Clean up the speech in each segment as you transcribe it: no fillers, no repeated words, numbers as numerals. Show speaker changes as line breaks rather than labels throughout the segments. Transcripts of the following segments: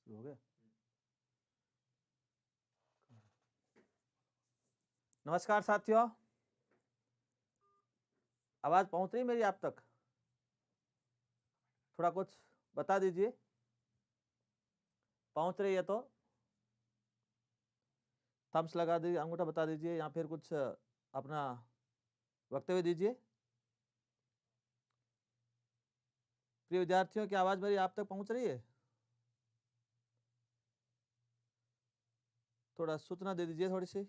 शुरू हो गया। नमस्कार साथियों, आवाज पहुंच रही मेरी आप तक? थोड़ा कुछ बता दीजिए, पहुंच रही है तो थम्स लगा दीजिए, अंगूठा बता दीजिए, या फिर कुछ अपना वक्तव्य दीजिए। प्रिय विद्यार्थियों, की आवाज मेरी आप तक पहुंच रही है? थोड़ा सूचना दे दीजिए, थोड़ी सी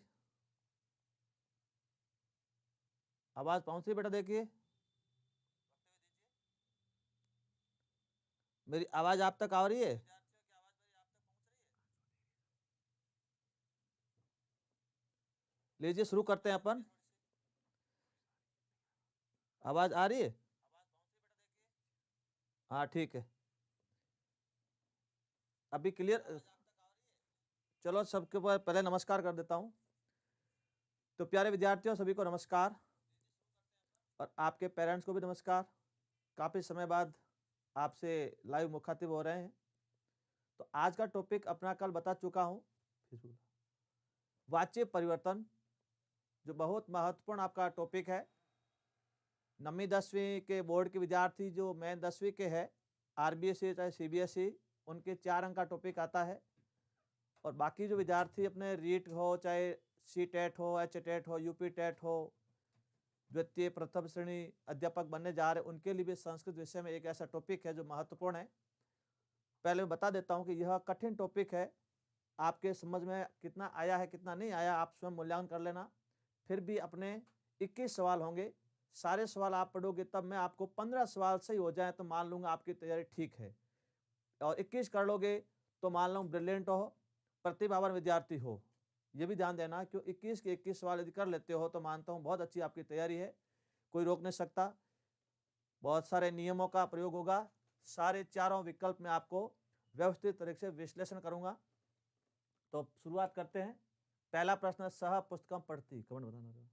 आवाज पहुंच रही बेटा? देखिए मेरी आवाज आप तक आ रही है? लीजिए शुरू करते हैं अपन। आवाज आ रही है? हाँ ठीक है, अभी क्लियर। चलो सबके पहले नमस्कार कर देता हूं। तो प्यारे विद्यार्थियों, सभी को नमस्कार और आपके पेरेंट्स को भी नमस्कार। काफ़ी समय बाद आपसे लाइव मुखातिब हो रहे हैं। तो आज का टॉपिक अपना कल बता चुका हूं, वाच्य परिवर्तन, जो बहुत महत्वपूर्ण आपका टॉपिक है। 9वीं 10वीं के बोर्ड के विद्यार्थी जो मेन 10वीं के है, आरबीएसई चाहे सीबीएसई, उनके 4 अंक का टॉपिक आता है। और बाकी जो विद्यार्थी अपने रीट हो, चाहे सी टेट हो, एच टेट हो, यूपी टेट हो, द्वितीय प्रथम श्रेणी अध्यापक बनने जा रहे, उनके लिए भी संस्कृत विषय में एक ऐसा टॉपिक है जो महत्वपूर्ण है। पहले मैं बता देता हूं कि यह कठिन टॉपिक है, आपके समझ में कितना आया है कितना नहीं आया आप स्वयं मूल्यांकन कर लेना। फिर भी अपने 21 सवाल होंगे, सारे सवाल आप पढ़ोगे तब मैं आपको 15 सवाल सही हो जाए तो मान लूंगा आपकी तैयारी ठीक है, और 21 कर लोगे तो मान लो ब्रिलियंट हो, प्रतिभावान विद्यार्थी हो। ये भी ध्यान देना, क्यों 21 के 21 सवाल यदि कर लेते हो तो मानता हूं बहुत अच्छी आपकी तैयारी है, कोई रोक नहीं सकता। बहुत सारे नियमों का प्रयोग होगा, सारे चारों विकल्प में आपको व्यवस्थित तरीके से विश्लेषण करूंगा। तो शुरुआत करते हैं। पहला प्रश्न, सह पुस्तकम पढ़ती, कमेंट बताना।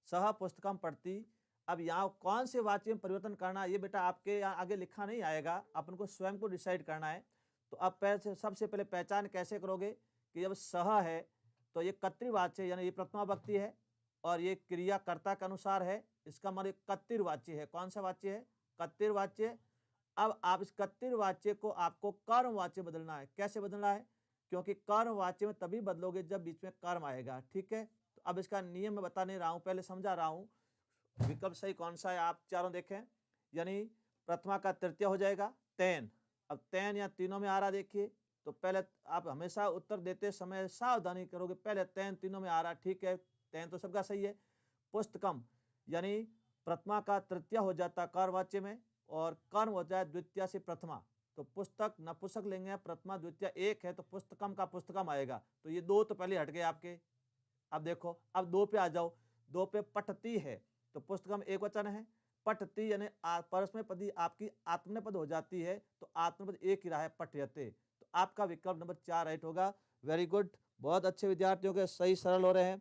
सह पुस्तकम पढ़ती, अब यहाँ कौन से वाक्य में परिवर्तन करना है ये बेटा आपके यहाँ आगे लिखा नहीं आएगा, अपन को स्वयं को डिसाइड करना है। तो अब सबसे पहले पहचान कैसे करोगे कि जब सह है तो ये कर्तृवाच्य यानी ये प्रथमा विभक्ति है, और ये क्रियाकर्ता के अनुसार है, इसका मतलब कर्तृवाच्य है। कौन सा वाच्य है? कर्तृवाच्य। अब आप इस कर्तृवाच्य को आपको कर्मवाच्य बदलना है। कैसे बदलना है? क्योंकि कर्मवाच्य में तभी बदलोगे जब बीच में कर्म आएगा, ठीक है। तो अब इसका नियम मैं बता नहीं रहा हूं, पहले समझा रहा हूं। विकल्प सही कौन सा है आप चारों देखें, यानी प्रथमा का तृतीय हो जाएगा तेन। अब तेन या तीनों में आ रहा, देखिए। तो पहले आप हमेशा उत्तर देते समय सावधानी करोगे, पहले तेन तीनों में आ रहा, ठीक है, तेन तो सबका सही है। पुस्तकम यानी प्रथमा का तृतीय हो जाता कर्मवाच्य में, और कर्म हो जाए द्वितीय से प्रथमा। तो पुस्तक नपुंसक लेंगे, प्रथमा द्वितीय एक है तो पुस्तकम का पुस्तकम आएगा। तो ये दो तो पहले हट गए आपके। अब देखो, अब दो पे आ जाओ। दो पे पठती है तो पुस्तकम एक वचन है, पठती यानी परस्मैपदी आपकी आत्मनेपद हो जाती है, तो आत्मनेपद एक ही रहा है, पठयते। तो आपका विकल्प नंबर 4 राइट होगा। वेरी गुड, बहुत अच्छे विद्यार्थियों के सही सरल हो रहे हैं।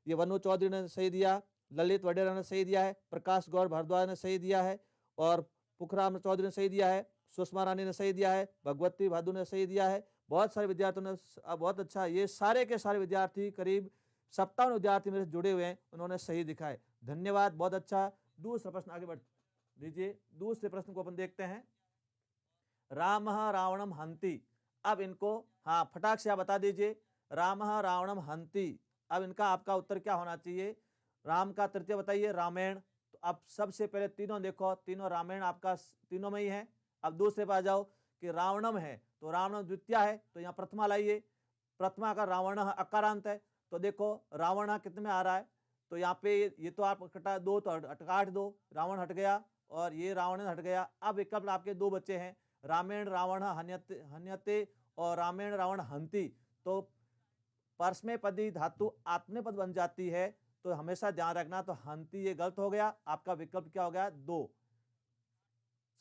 ये वनु चौधरी ने सही दिया, ललित वडेरा ने सही दिया है, प्रकाश गौर भारद्वाज ने सही दिया है, और पुखराम चौधरी ने सही दिया है, सुषमा रानी ने सही दिया है, भगवती भादु ने सही दिया है। बहुत सारे विद्यार्थियों ने बहुत अच्छा, ये सारे के सारे विद्यार्थी करीब 57 विद्यार्थी मेरे से जुड़े हुए हैं, उन्होंने सही दिखाए, धन्यवाद, बहुत अच्छा। दूसरा प्रश्न आगे बढ़ दीजिए। दूसरे प्रश्न को अपन देखते हैं। राम रावणम हंति, अब इनको हाँ फटाक से आप बता दीजिए। राम रावणम हंति, अब इनका आपका उत्तर क्या होना चाहिए? राम का तृतीय बताइए, रामायण। तो अब सबसे पहले तीनों देखो, तीनों रामायण आपका तीनों में ही है। अब दूसरे पे आ जाओ कि रावणम है, तो रावण द्वितीय है, तो यहाँ प्रथमा लाइए। प्रथमा का रावण अकारांत है, तो देखो रावण कितने में आ रहा है? तो यहाँ पे ये तो आप कटा दो, तो हट दो, रावण हट गया और ये रावण हट गया। अब विकल्प आपके दो बच्चे हैं, रामेण रावण हन्यते हन्यते और रामेण रावण हंति। तो परस्मैपदी धातु आत्मनेपद बन जाती है, तो हमेशा ध्यान रखना। तो हंति ये गलत हो गया, आपका विकल्प क्या हो गया? 2।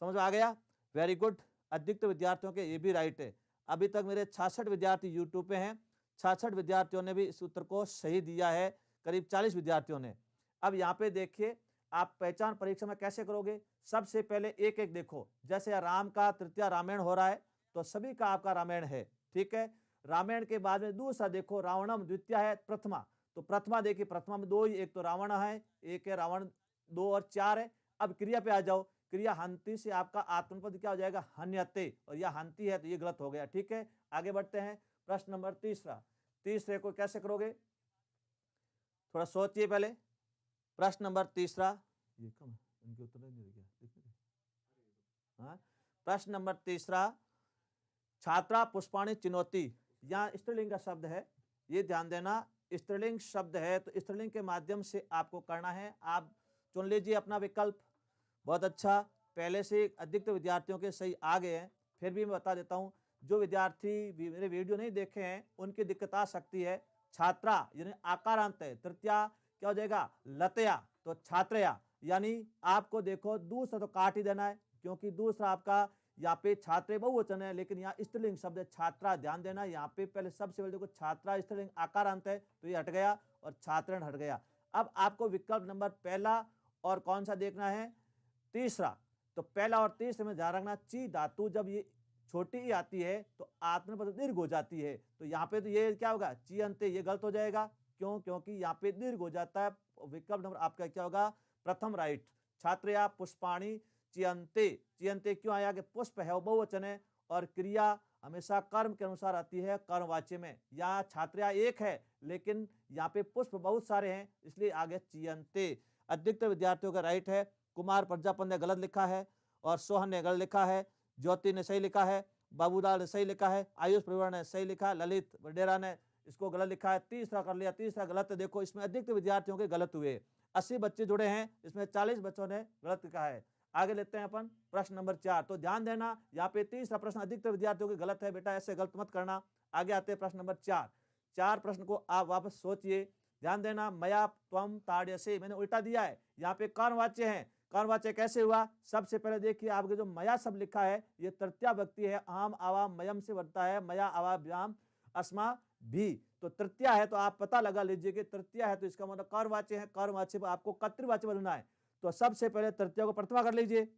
समझ में आ गया? वेरी गुड, अधिकतर विद्यार्थियों के ये भी राइट है। अभी तक मेरे 66 विद्यार्थी यूट्यूब पे हैं, 66 विद्यार्थियों ने भी इस उत्तर को सही दिया है, करीब 40 विद्यार्थियों ने। अब यहाँ पे देखिए, आप पहचान परीक्षा में कैसे करोगे? सबसे पहले एक एक देखो, जैसे राम का तृतीय रामायण हो रहा है, तो सभी का आपका रामायण है। ठीक है, रामायण के बाद में दूसरा देखो रावणम द्वितीय है प्रथमा, तो प्रथमा देखिए प्रथमा में दो ही, एक तो रावण है, एक है रावण, 2 और 4 है। अब क्रिया पे आ जाओ, क्रिया हंति से आपका आत्मपद क्या हो जाएगा, हन्यते, और यह हंति है तो ये गलत हो गया। ठीक है, आगे बढ़ते हैं। प्रश्न नंबर तीसरा, तीसरे को कैसे करोगे, थोड़ा सोचिए पहले। प्रश्न नंबर तीसरा, ये कम है, इनके उत्तर नहीं दिया। हाँ, प्रश्न नंबर तीसरा, छात्रा पुष्पाणी चिनोती, यहाँ स्त्रीलिंग का शब्द है, ये ध्यान देना, स्त्रीलिंग शब्द है तो स्त्रीलिंग के माध्यम से आपको करना है। आप चुन लीजिए अपना विकल्प। बहुत अच्छा, पहले से अधिकतर विद्यार्थियों के सही आ गए हैं, फिर भी मैं बता देता हूँ, जो विद्यार्थी मेरे वीडियो नहीं देखे हैं उनकी दिक्कत आ सकती है। छात्रा यानी आकारांत है, तृतीया क्या हो जाएगा, लतया, तो छात्रया, यानी आपको देखो दूसरा तो काट ही देना है, क्योंकि दूसरा आपका यहाँ पे छात्रे बहुवचन है, लेकिन यहाँ स्त्रीलिंग शब्द है छात्रा। ध्यान देना, यहाँ पे पहले सबसे पहले देखो छात्रा स्त्रीलिंग आकारांत है तो ये हट गया और छात्रण हट गया। अब आपको विकल्प नंबर पहला और कौन सा देखना है, तीसरा। तो पहला और तीसरे में ध्यान रखना, ची धातु जब ये छोटी ही आती है तो आत्मपद दीर्घ हो जाती है, तो यहाँ पे तो ये क्या होगा, ची अंते, ये गलत हो जाएगा। क्यों, क्योंकि यहाँ पे दीर्घ हो जाता है। विकल्प नंबर आपका क्या होगा, प्रथम राइट, छात्रया पुष्पाणी चियंते। चियंते क्यों आया कि पुष्प है वो बहुवचन है और क्रिया हमेशा कर्म के अनुसार आती है कर्मवाच्य में। यहाँ छात्रया एक है लेकिन यहाँ पे पुष्प बहुत सारे हैं, इसलिए आगे चियंते। अधिकतर विद्यार्थियों का राइट है। कुमार प्रजापति ने गलत लिखा है और सोहन ने गलत लिखा है, ज्योति ने सही लिखा है, बाबूलाल ने सही लिखा है, आयुष परिवार ने सही लिखा है, ललित वडेरा ने इसको गलत लिखा है। तीसरा कर लिया, तीसरा गलत है। देखो इसमें अधिकतर विद्यार्थियों के गलत हुए, 80 बच्चे जुड़े हैं, इसमें 40 बच्चों ने गलत लिखा है। आगे लेते हैं अपन प्रश्न नंबर 4। तो ध्यान देना, यहाँ पे तीसरा प्रश्न अधिकतर विद्यार्थियों के गलत है, बेटा ऐसे गलत मत करना। आगे आते हैं प्रश्न नंबर 4। 4 प्रश्न को आप वापस सोचिए, ध्यान देना। मया त्वम ताड़यसे, मैंने उल्टा दिया है, यहाँ पे कर्मवाच्य है। कर्मवाच्य कैसे हुआ, सबसे पहले देखिए आपके जो मया शब्द लिखा है ये तृतीया व्यक्ति है, आम आवाम मयम से बनता है, मया आवाभ्याम अस्मा भी, तो तृतीया है तो आप पता लगा लीजिए कि तृतीया है तो इसका मतलब कर्मवाच्य है। कर्मवाच्य पर आपको कर्तृवाच्य बनना है, तो सबसे पहले तृतीया को प्रथमा कर लीजिए।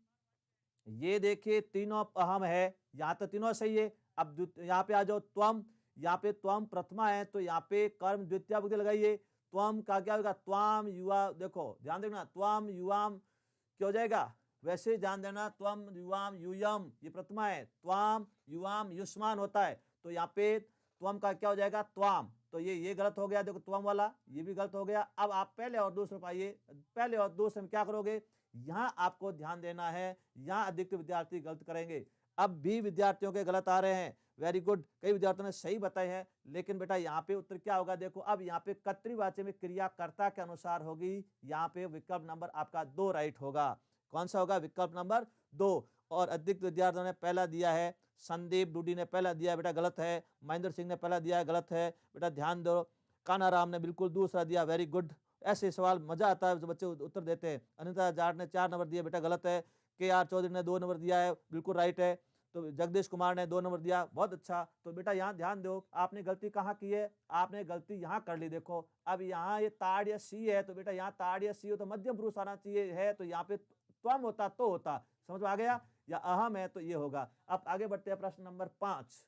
ये देखिए तीनों अहम है, यहाँ तो तीनों सही है। अब यहाँ पे आ जाओ, त्वम, यहाँ पे त्वम प्रथमा है तो यहाँ पे कर्म द्वितीया विभक्ति लगाइए। त्वम का क्या होगा, त्वाम युवा, देखो ध्यान देखना, त्वाम युवाम क्या हो जाएगा, वैसे ध्यान देना, त्वम युवाम यूयम ये प्रथमा है, त्वाम युवाम युष्मान होता है, तो यहाँ पे त्वम का क्या हो जाएगा, त्वाम, तो ये गलत हो गया। देखो त्वम वाला ये भी गलत हो गया। अब आप पहले और दूसरे पाइए, पहले और दूसरे में क्या करोगे, यहाँ आपको ध्यान देना है, यहाँ अधिकतर विद्यार्थी गलत करेंगे। अब भी विद्यार्थियों के गलत आ रहे हैं, वेरी गुड, कई विद्यार्थियों ने सही बताए हैं, लेकिन बेटा यहाँ पे उत्तर क्या होगा, देखो अब यहाँ पे कर्तृवाच्य में क्रिया कर्ता के अनुसार होगी, यहाँ पे विकल्प नंबर आपका 2 राइट होगा। कौन सा होगा, विकल्प नंबर 2। और अधिकतर विद्यार्थियों ने पहला दिया है, संदीप डूडी ने पहला दिया, बेटा गलत है। महेंद्र सिंह ने पहला दिया है, गलत है, बेटा ध्यान दो। कानाराम ने बिल्कुल दूसरा दिया, वेरी गुड। ऐसे सवाल मजा आता है जो बच्चे उत्तर देते हैं। अनिता जाट ने 4 नंबर दिया, बेटा गलत है। KR चौधरी ने 2 नंबर दिया है, बिल्कुल राइट है। तो जगदीश कुमार ने 2 नंबर दिया, बहुत अच्छा। तो बेटा यहाँ ध्यान दो, आपने गलती कहाँ की है, आपने गलती यहाँ कर ली। देखो अब यहाँ ये ताड़ या सी है, तो बेटा यहाँ ताड़ या सी हो तो मध्यम पुरुष आना चाहिए है, तो यहाँ पे त्वम होता तो होता, समझ में आ गया, या अहम है तो ये होगा। अब आगे बढ़ते हैं प्रश्न नंबर 5।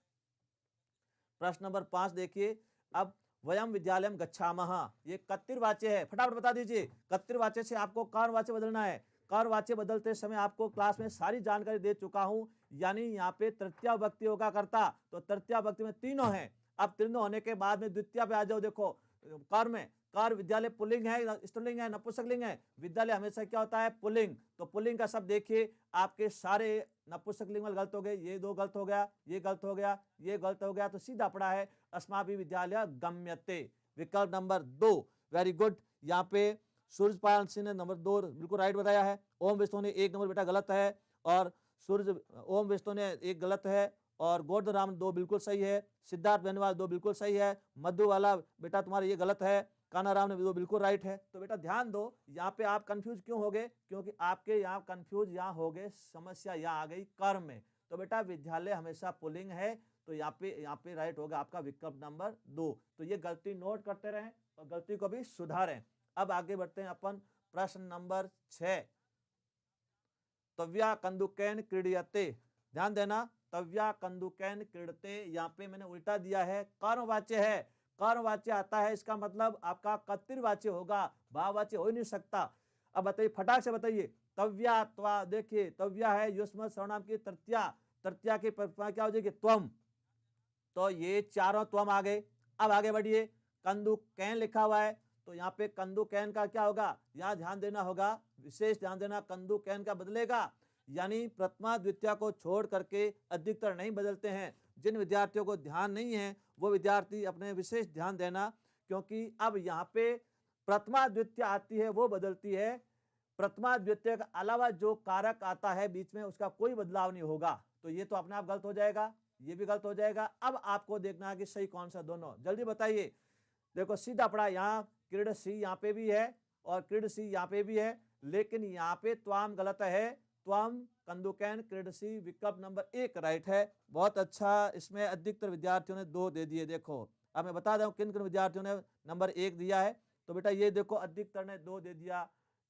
प्रश्न नंबर 5 देखिए, अब वयम विद्यालयम गच्छामः, ये कर्तृवाच्य है, फटाफट बता दीजिए। कर्तृवाच्य से आपको कर्मवाच्य बदलना है। कर्मवाच्य बदलते समय आपको क्लास में सारी जानकारी दे चुका हूं, यानी यहाँ पे तृतीया विभक्ति होगा कर्ता, तो तृतीया विभक्ति में तीनों हैं। अब तीनों होने के बाद में द्वितीय पे आ जाओ, देखो कर्म है, कर विद्यालय पुल्लिंग है, स्त्रीलिंग है, नपुंसकलिंग है, विद्यालय हमेशा क्या होता है, पुल्लिंग, तो पुल्लिंग का शब्द देखिए आपके सारे नपुंसकलिंग में गलत हो गए, ये 2 गलत हो गया, ये गलत हो गया, ये गलत हो गया, तो सीधा पड़ा है अस्माभि विद्यालय गम्यते, विकल्प नंबर 2, वेरी गुड। यहाँ पे सूर्यपाल सिंह ने नंबर 2 बिल्कुल राइट बताया है। ओम विष्णु ने 1 नंबर बेटा गलत है, और ओम विष्णु ने 1 गलत है, और गोर्धराम 2 बिल्कुल सही है, सिद्धार्थ बेनीवाल 2 बिल्कुल सही है, मधु वाला बेटा तुम्हारा ये गलत है, कानाराम ने 2 बिल्कुल राइट है। तो बेटा ध्यान दो, यहाँ पे आप कंफ्यूज क्यों हो गए, क्योंकि आपके यहाँ कंफ्यूज यहाँ हो गए, समस्या यहाँ आ गई कर्म में। तो बेटा विद्यालय हमेशा पुल्लिंग है, तो यहाँ पे राइट होगा आपका विकल्प नंबर 2। तो ये गलती नोट करते रहें और गलती को भी सुधारें। अब आगे बढ़ते हैं अपन प्रश्न नंबर 6। तव्या कंदुकेन क्रीडयते, ध्यान देना, तव्या कंदुकैन क्रीडते, यहाँ पे मैंने उल्टा दिया है, कर्मवाच्य है, कर्मवाच्य आता है, इसका मतलब आपका कर्तृवाच्य होगा, भाववाच्य हो ही नहीं सकता। अब बताइए, फटाक से बताइए, तव्या त्वा, देखिए तव्या है युष्म सर्वनाम की तृतीया, तृतीया की प्रथमा क्या हो जाएगी, त्वम, तो ये चारों त्वम आ गए। अब आगे बढ़िए, कंदुकैन लिखा हुआ है, तो यहाँ पे कंदुकैन का क्या होगा, यहाँ ध्यान देना होगा, विशेष ध्यान देना, कंदुकैन का बदलेगा, यानी प्रथमा द्वितीया को छोड़ करके अधिकतर नहीं बदलते हैं। जिन विद्यार्थियों को ध्यान नहीं है वो विद्यार्थी अपने विशेष ध्यान देना, क्योंकि अब यहाँ पे प्रथमा द्वितीया आती है वो बदलती है, प्रथमा द्वितीय के अलावा जो कारक आता है बीच में उसका कोई बदलाव नहीं होगा, तो ये तो अपने आप गलत हो जाएगा, ये भी गलत हो जाएगा। अब आपको देखना है कि सही कौन सा, दोनों जल्दी बताइए। देखो सीधा पड़ा, यहाँ क्रीड सी यहाँ पे भी है और क्रीड सी यहाँ पे भी है, लेकिन यहाँ पे त्वाम गलत है, त्वाम कंदुकैन क्रीड सी विकल्प नंबर 1 राइट है। बहुत अच्छा, इसमें अधिकतर विद्यार्थियों ने 2 दे दिए। देखो अब मैं बता दूं किन किन विद्यार्थियों ने नंबर 1 दिया है, तो बेटा ये देखो अधिकतर ने 2 दे दिया,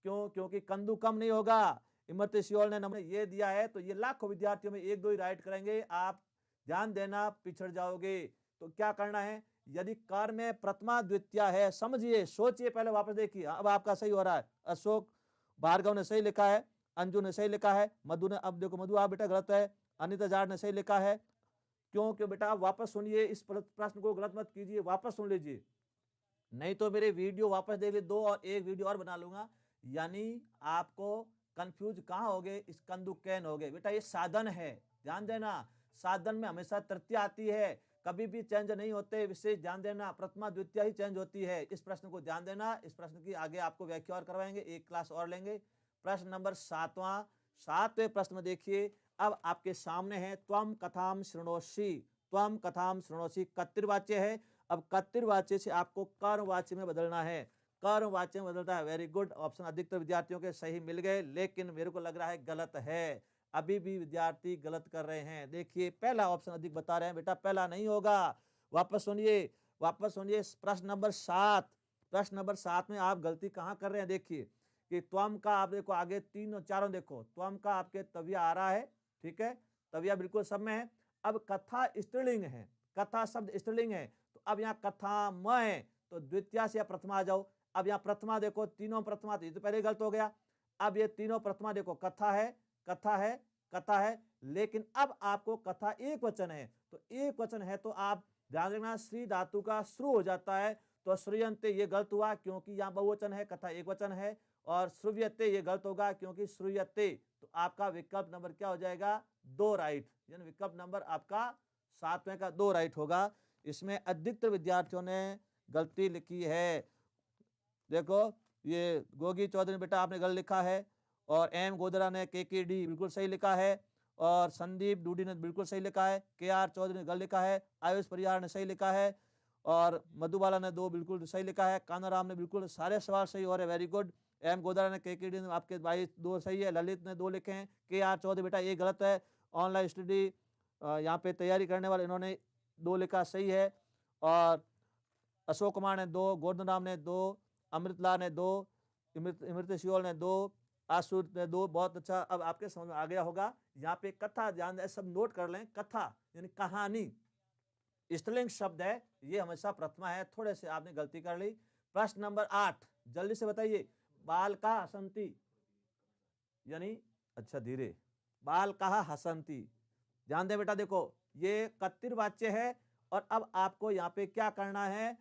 क्यों, क्योंकि कंदु कम नहीं होगा। इमरती सियोल ने नंबर ये दिया है, तो ये लाखों विद्यार्थियों में 1-2 ही राइट करेंगे, आप ध्यान देना पिछड़ जाओगे। तो क्या करना है, यदि कार में प्रथमा द्वितीया है, समझिए सोचिए पहले, वापस देखिए, अब आपका सही हो रहा है। अशोक भार्गव ने सही लिखा है, अंजू ने सही लिखा है, मधु ने, अब देखो मधु आप बेटा गलत है, अनिता जाट ने सही लिखा है, क्यों बेटा आप वापस सुनिए, इस प्रश्न को गलत मत कीजिए, वापस सुन लीजिए, नहीं तो मेरे वीडियो वापस देख लीजिए, 2 और 1 वीडियो और बना लूंगा, यानी आपको कंफ्यूज कहां हो गए, इस कंदुकैन हो गए। बेटा ये साधन है, ध्यान देना, साधन में हमेशा तृतीया आती है, कभी भी चेंज नहीं होते, विशेष ध्यान देना, प्रथमा द्वितीया ही चेंज होती है। इस प्रश्न को ध्यान देना, इस प्रश्न की आगे आपको व्याख्या और करवाएंगे, एक क्लास और लेंगे। प्रश्न नंबर 7वें प्रश्न में देखिए, अब आपके सामने है त्वम कथाम शृणोषि, त्वम कथाम शृणोषि कर्तृवाच्य है, अब कर्तृवाच्य से आपको कर्मवाच्य में बदलना है, कर्मवाच्य में बदलता है। वेरी गुड, ऑप्शन अधिकतर विद्यार्थियों के सही मिल गए, लेकिन मेरे को लग रहा है गलत है, अभी भी विद्यार्थी गलत कर रहे हैं। देखिए पहला ऑप्शन अधिक बता रहे हैं, बेटा पहला नहीं होगा, वापस सुनिए, वापस सुनिए। प्रश्न नंबर 7, प्रश्न नंबर 7 में आप गलती कहां कर रहे हैं, देखिए कि त्वम का आप देखो आगे 3 और 4 देखो, त्वम का आपके तविया आ रहा है, ठीक है, तविया बिल्कुल सब में है। अब कथा स्त्रीलिंग है, कथा शब्द स्त्रीलिंग है, तो अब यहाँ कथा म है, तो द्वितीया से प्रथमा आ जाओ। अब यहाँ प्रथमा देखो, तीनों प्रथमा, तो पहले गलत हो गया। अब ये तीनों प्रथमा देखो, कथा है, कथा है, कथा है, लेकिन अब आपको कथा एक वचन है, तो एक वचन है तो आप ध्यान रखना, श्री धातु का श्रु हो जाता है, तो श्रूयन्ते ये गलत हुआ क्योंकि यहाँ बहुवचन है, कथा एक वचन है, और श्रुव्यते ये गलत होगा क्योंकि श्रूयते, तो आपका विकल्प नंबर क्या हो जाएगा, 2 राइट, यानी विकल्प नंबर आपका 7वें का 2 राइट होगा। इसमें अधिकतर विद्यार्थियों ने गलती लिखी है, देखो ये गोगी चौधरी बेटा आपने गलत लिखा है, और एम गोदरा ने KKD बिल्कुल सही लिखा है, और संदीप डूडी ने बिल्कुल सही लिखा है, KR चौधरी ने गलत लिखा है, आयुष परिहार ने सही लिखा है, और मधुबाला ने 2 बिल्कुल सही लिखा है, कानाराम ने बिल्कुल सारे सवाल सही हो रहे, वेरी गुड। एम गोदरा ने KKD ने आपके 2 सही है, ललित ने 2 लिखे हैं, KR चौधरी बेटा ये गलत है, ऑनलाइन स्टडी यहाँ पे तैयारी करने वाले इन्होंने 2 लिखा सही है, और अशोक कुमार ने 2, गोवर्धन राम ने 2, अमृतलाल ने 2, इमृत सियोल ने 2, आशु ने 2, बहुत अच्छा, अब आपके समझ में आ गया होगा। यहाँ पे कथा, ध्यान दें, सब नोट कर लें, कथा यानी कहानी, स्त्रीलिंग शब्द है, ये हमेशा प्रथमा है, थोड़े से आपने गलती कर ली। प्रश्न नंबर 8, जल्दी से बताइए, बाल का हसंती, यानी अच्छा धीरे, बाल कहा हसंती, ध्यान दें बेटा, देखो ये कर्तृवाच्य है, और अब आपको यहाँ पे क्या करना है,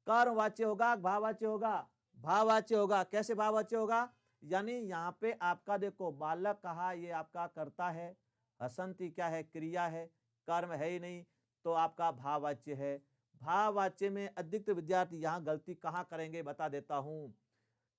कर्मवाच्य होगा, भाववाच्य होगा, भाववाच्य होगा, कैसे भाववाच्य होगा, यानी यहाँ पे आपका देखो बालक कहा, ये आपका कर्ता है, हसंती क्या है, क्रिया है, कर्म है ही नहीं, तो आपका भाववाच्य है। भाववाच्य में अधिकतर विद्यार्थी यहाँ गलती कहाँ करेंगे बता देता हूँ,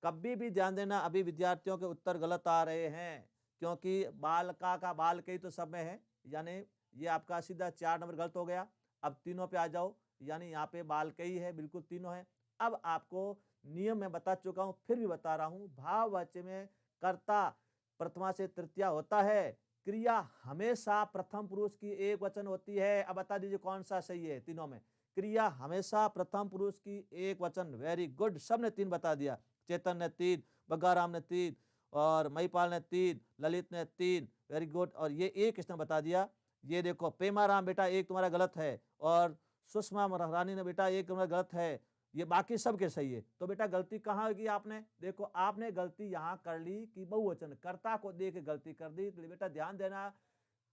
कभी भी ध्यान देना, अभी विद्यार्थियों के उत्तर गलत आ रहे हैं, क्योंकि बालका का बाल के ही तो सब में है, यानी ये आपका सीधा 4 नंबर गलत हो गया। अब तीनों पे आ जाओ, यानी यहाँ पे बाल के ही है, बिल्कुल तीनों है। अब आपको नियम में बता चुका हूँ, फिर भी बता रहा हूँ, भाववाच्य में कर्ता प्रथमा से तृतीया होता है, क्रिया हमेशा प्रथम पुरुष की एक वचन होती है। अब बता दीजिए कौन सा सही है तीनों में, क्रिया हमेशा प्रथम पुरुष की एक वचन, वेरी गुड, सबने 3 बता दिया, चेतन ने 3, बग्गाराम ने 3, और महिपाल ने 3, ललित ने 3, वेरी गुड। और ये एक किसने बता दिया, ये देखो पेमाराम बेटा एक तुम्हारा गलत है, और सुषमा रानी ने बेटा एक तुम्हारा गलत है, ये बाकी सबके सही है। तो बेटा गलती कहाँ की आपने, देखो आपने गलती यहाँ कर ली कि बहुवचन कर्ता को दे के गलती कर दी। तो बेटा ध्यान देना,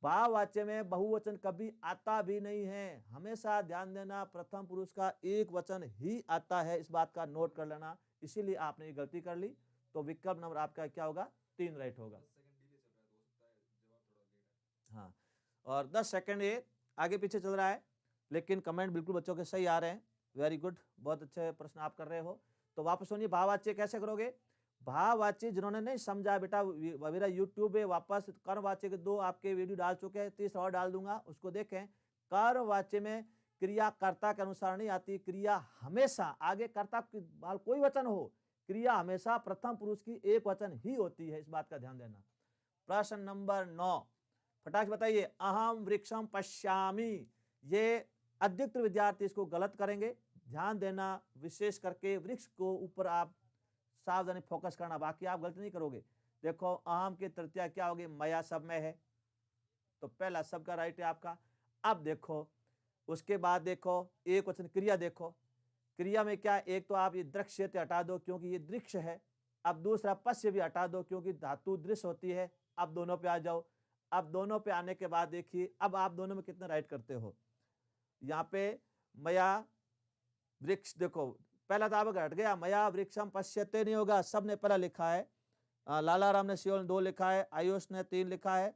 भाववाच्य में बहुवचन कभी आता भी नहीं है, हमेशा ध्यान देना प्रथम पुरुष का एक वचन ही आता है, इस बात का नोट कर लेना। इसीलिए आपने ये गलती कर ली। तो विकल्प नंबर आपका क्या होगा, 3 राइट होगा। हाँ, और 10 सेकंड ये आगे पीछे चल रहा है, लेकिन कमेंट बिल्कुल बच्चों के सही आ रहे हैं। वेरी गुड, बहुत अच्छे प्रश्न आप कर रहे हो। तो वापस सुनिए, भाववाच्य कैसे करोगे। भाववाच्य जिन्होंने नहीं समझा बेटा, मेरा यूट्यूब पे वापस कर्मवाच्य के 2 आपके वीडियो डाल चुके हैं, 30 और डाल दूंगा, उसको देखें। कर्मवाच्य में क्रिया कर्ता के अनुसार नहीं आती, क्रिया हमेशा आगे कर्ता कोई वचन हो, क्रिया हमेशा प्रथम पुरुष की एक वचन ही होती है, इस बात का ध्यान देना। प्रश्न नंबर 9, फटाक से बताइए, अहम वृक्षम पश्यामि, ये अधिकतर विद्यार्थी इसको गलत करेंगे। ध्यान देना, विशेष करके वृक्ष को ऊपर आप सावधानी फोकस करना, बाकी आप गलती नहीं करोगे। देखो अहम की तृतीया क्या होगी, मया सब में है, तो पहला सब का राइट है आपका। अब देखो उसके बाद देखो एक वचन क्रिया, देखो क्रिया में क्या, एक तो आप ये दृश्य हटा दो क्योंकि ये दृश्य है। अब दूसरा पश्य भी हटा दो क्योंकि धातु दृश्य होती है। अब दोनों पे आ जाओ। अब दोनों पे आने के बाद देखिए अब आप दोनों में कितना राइट करते हो। यहाँ पे मया वृक्ष, देखो पहला तो आप हट गया, मया वृक्षम पश्यते नहीं होगा, सबने पहला लिखा है। लाला राम ने केवल 2 लिखा है, आयुष ने 3 लिखा है।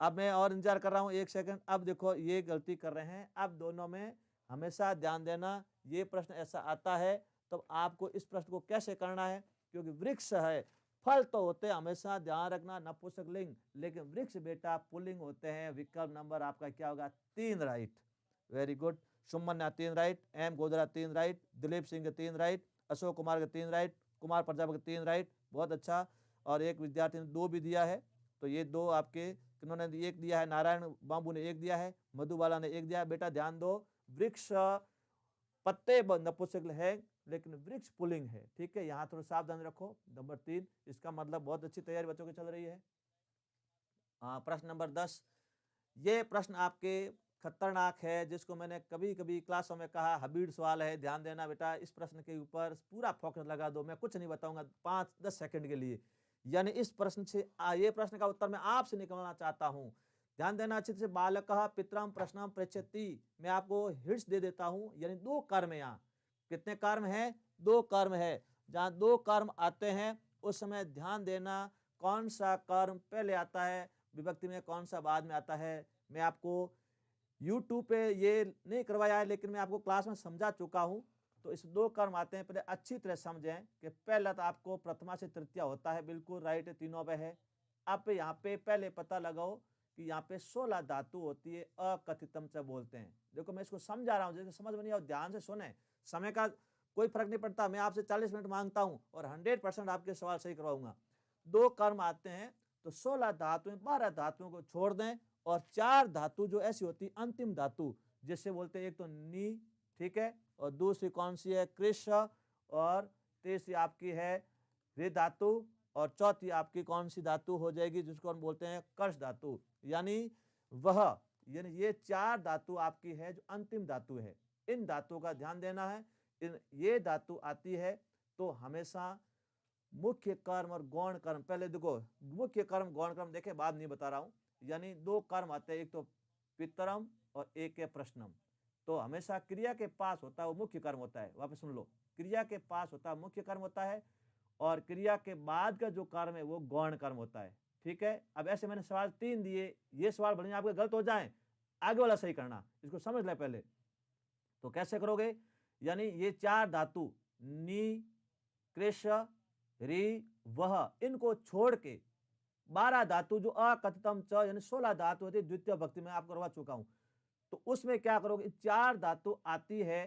अब मैं और इंतजार कर रहा हूं 1 सेकंड। अब देखो ये गलती कर रहे हैं। अब दोनों में हमेशा ध्यान देना, ये प्रश्न ऐसा आता है तो आपको इस प्रश्न को कैसे करना है, क्योंकि वृक्ष है, फल तो होते हैं, हमेशा ध्यान रखना नपुंसकलिंग, लेकिन वृक्ष बेटा पुल्लिंग होते हैं। विकल्प नंबर आपका क्या होगा, 3 राइट। Very good. सुमन ने 3 right, M Godara 3 right, Dilip Singh के 3 राइट, अशोक कुमार के 3 राइट, कुमार प्रजापति के 3 राइट, बहुत अच्छा। और एक विद्यार्थी ने 2 भी दिया है, तो ये 2 आपके, किन्होंने 1 दिया है, नारायण बाबू ने 1 दिया है, मधुबाला ने 1 दिया है। बेटा ध्यान दो, वृक्ष पत्ते नपुंसक है लेकिन वृक्ष पुल्लिंग है, ठीक है, यहाँ थोड़ा सावधान रखो। नंबर 3, इसका मतलब बहुत अच्छी तैयारी बच्चों की चल रही है। प्रश्न नंबर 10, ये प्रश्न आपके खतरनाक है, जिसको मैंने कभी कभी क्लासों में कहा हबीड़ सवाल है। ध्यान देना बेटा, इस प्रश्न के ऊपर पूरा फोकस लगा दो, मैं कुछ नहीं बताऊंगा 5-10 सेकंड के लिए। यानी इस प्रश्न से ये प्रश्न का उत्तर मैं आपसे निकलना चाहता हूं। ध्यान देना अच्छे से। बालक पितरम प्रश्नम पृच्छति, मैं आपको हिंट्स दे देता हूं, यानी 2 कर्म, यहाँ कितने कर्म है, 2 कर्म है। जहां 2 कर्म आते हैं उस समय ध्यान देना कौन सा कर्म पहले आता है, विभक्ति में कौन सा बाद में आता है। मैं आपको YouTube पे ये नहीं करवाया है, लेकिन मैं आपको क्लास में समझा चुका हूं। तो इस 2 कर्म आते हैं, पहले अच्छी तरह समझें कि पहला तो आपको प्रथमा से तृतीया होता है, बिल्कुल राइट है, तीनों पे है। अब यहाँ पे पहले पता लगाओ कि यहाँ पे 16 धातु होती है, अकथितम से बोलते हैं। देखो मैं इसको समझा रहा हूँ, जैसे समझ में नहीं आओ ध्यान से सुने, समय का कोई फर्क नहीं पड़ता, मैं आपसे 40 मिनट मांगता हूँ और 100% आपके सवाल सही करवाऊंगा। 2 कर्म आते हैं, तो 16 धातु 12 धातुओं को छोड़ दें, और 4 धातु जो ऐसी होती अंतिम धातु, जिससे बोलते हैं एक तो नी, ठीक है, और दूसरी कौन सी है, कृष, और तीसरी आपकी है रे धातु, और चौथी आपकी कौन सी धातु हो जाएगी, जिसको हम बोलते हैं कर्ष धातु। यानी ये 4 धातु आपकी है जो अंतिम धातु है। इन धातुओं का ध्यान देना है। ये धातु आती है तो हमेशा मुख्य कर्म और गौण कर्म, पहले देखो मुख्य कर्म गौण कर्म देखे, बाद नहीं बता रहा हूं। यानी 2 कर्म आते हैं, एक तो पितरम और एक है प्रश्नम। तो हमेशा क्रिया के पास होता है वो मुख्य कर्म होता है। वापस सुन लो, क्रिया के पास होता है मुख्य कर्म होता है, और क्रिया के बाद का जो कर्म है वो गौण कर्म होता है, ठीक है। अब ऐसे मैंने सवाल 3 दिए, ये सवाल भले आपके गलत हो जाए, आगे वाला सही करना, इसको समझ ले पहले। तो कैसे करोगे, यानी ये 4 धातु नी, कृष, री, वह, इनको छोड़ के 12 धातु जो अकथितम च, यानी 16 धातु होती है द्वितीय भक्ति में, आपको करवा चुका हूं। तो उसमें क्या करोगे, 4 धातु आती है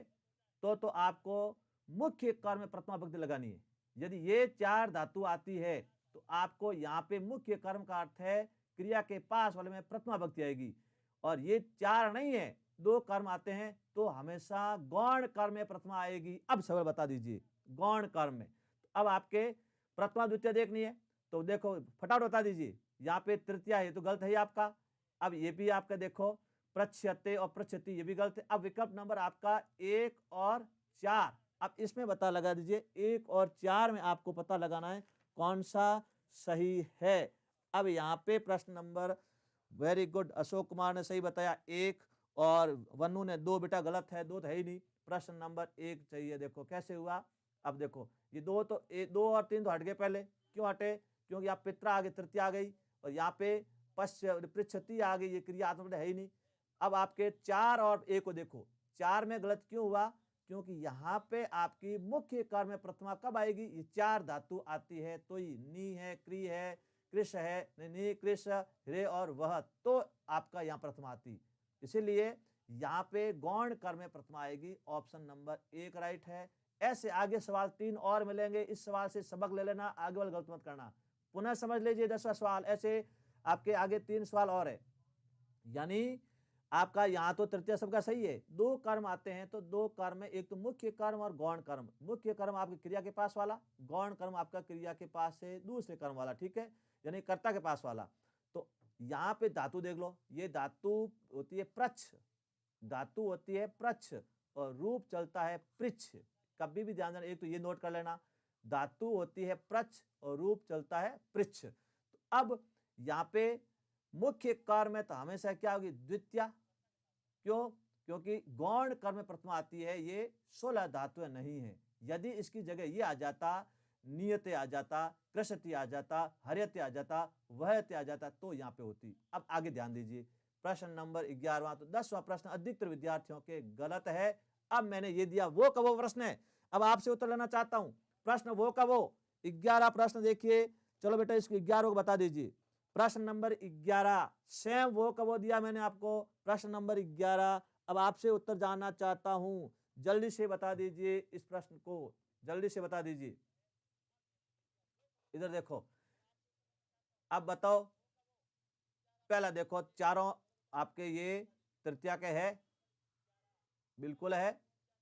तो आपको मुख्य कर्म में प्रथमा भक्ति लगानी है। यदि ये 4 धातु आती है तो आपको यहाँ पे मुख्य कर्म का अर्थ है क्रिया के पास वाले में प्रथमा भक्ति आएगी। और ये 4 नहीं है, 2 कर्म आते हैं तो हमेशा गौण कर्म में प्रथमा आएगी। अब सवाल बता दीजिए, गौण कर्म में अब आपके प्रथमा द्वितीय देखनी है, तो देखो फटाफट बता दीजिए, यहाँ पे तृतीया है तो गलत है ये आपका। अब ये भी आपका देखो प्रच्छते और प्रच्छति ये भी गलत है। अब विकल्प नंबर आपका 1 और 4, अब इसमें पता लगा दीजिए 1 और 4 में आपको पता लगाना है कौन सा सही है। अब यहाँ पे प्रश्न number, very good, Ashok Kumar ने सही बताया 1 और वनु ने 2, बेटा गलत है, 2 तो है ही नहीं, प्रश्न नंबर 1 चाहिए। देखो कैसे हुआ, अब देखो ये 2 तो 2 और 3 तो हट गए पहले, क्यों हटे, क्योंकि आप पित्रा आ गई, तृतीया आ गई, और यहाँ पे पृच्छति आ गई, ये क्रियात्मक है ही नहीं। अब आपके 4 और 1 को देखो, 4 में गलत क्यों हुआ, क्योंकि यहाँ पे आपकी मुख्य कर्म में प्रथमा कब आएगी, ये 4 धातु आती है, तो ये नी है, क्री है, कृष है, नी कृष रे और वह, तो आपका यहाँ प्रथमा आती, इसीलिए यहाँ पे गौण कर्म में प्रथमा आएगी। ऑप्शन नंबर 1 राइट है। ऐसे आगे सवाल 3 और मिलेंगे, इस सवाल से सबक ले लेना, आगे वाला गलत मत करना। पुनः समझ लीजिए 10वां सवाल, ऐसे आपके आगे 3 सवाल और है, यानी आपका यहाँ तो तृतीय सबका सही है, 2 कर्म आते हैं, तो 2 कर्म में एक तो मुख्य कर्म और गौण कर्म। मुख्य कर्म आपकी क्रिया के पास वाला, गौण कर्म आपका क्रिया के पास से दूसरे कर्म वाला, ठीक है, यानी कर्ता के पास वाला। तो यहाँ पे धातु देख लो, ये धातु होती है प्रच्छ, धातु होती है प्रच्छ, और रूप चलता है पृच्छ। कभी भी ध्यान देना, एक तो ये नोट कर लेना, धातु होती है प्रच्छ और रूप चलता है पृच्छ। तो अब यहाँ पे मुख्य कर्म में तो हमेशा क्या होगी, द्वितीया, क्यों, क्योंकि गौण कर्म में प्रथमा आती है, ये 16 धातुएं नहीं है। यदि इसकी जगह ये आ जाता, नियते आ जाता, कृषति आ जाता, हर्यते आ जाता, वहते आ जाता, तो यहाँ पे होती। अब आगे ध्यान दीजिए, प्रश्न नंबर 11वां, तो 10वां प्रश्न अधिकतर विद्यार्थियों के गलत है। अब मैंने ये दिया वो का वो प्रश्न है, अब आपसे उत्तर लेना चाहता हूं, प्रश्न वो का वो 11 प्रश्न देखिए, चलो बेटा इसको 11 को बता दीजिए। प्रश्न नंबर 11 सेम वो का वो दिया मैंने आपको, प्रश्न नंबर 11। अब आपसे उत्तर जानना चाहता हूं, जल्दी से बता दीजिए इस प्रश्न को, जल्दी से बता दीजिए। इधर देखो, अब बताओ, पहला देखो चारों आपके ये तृतीया के है, बिल्कुल है,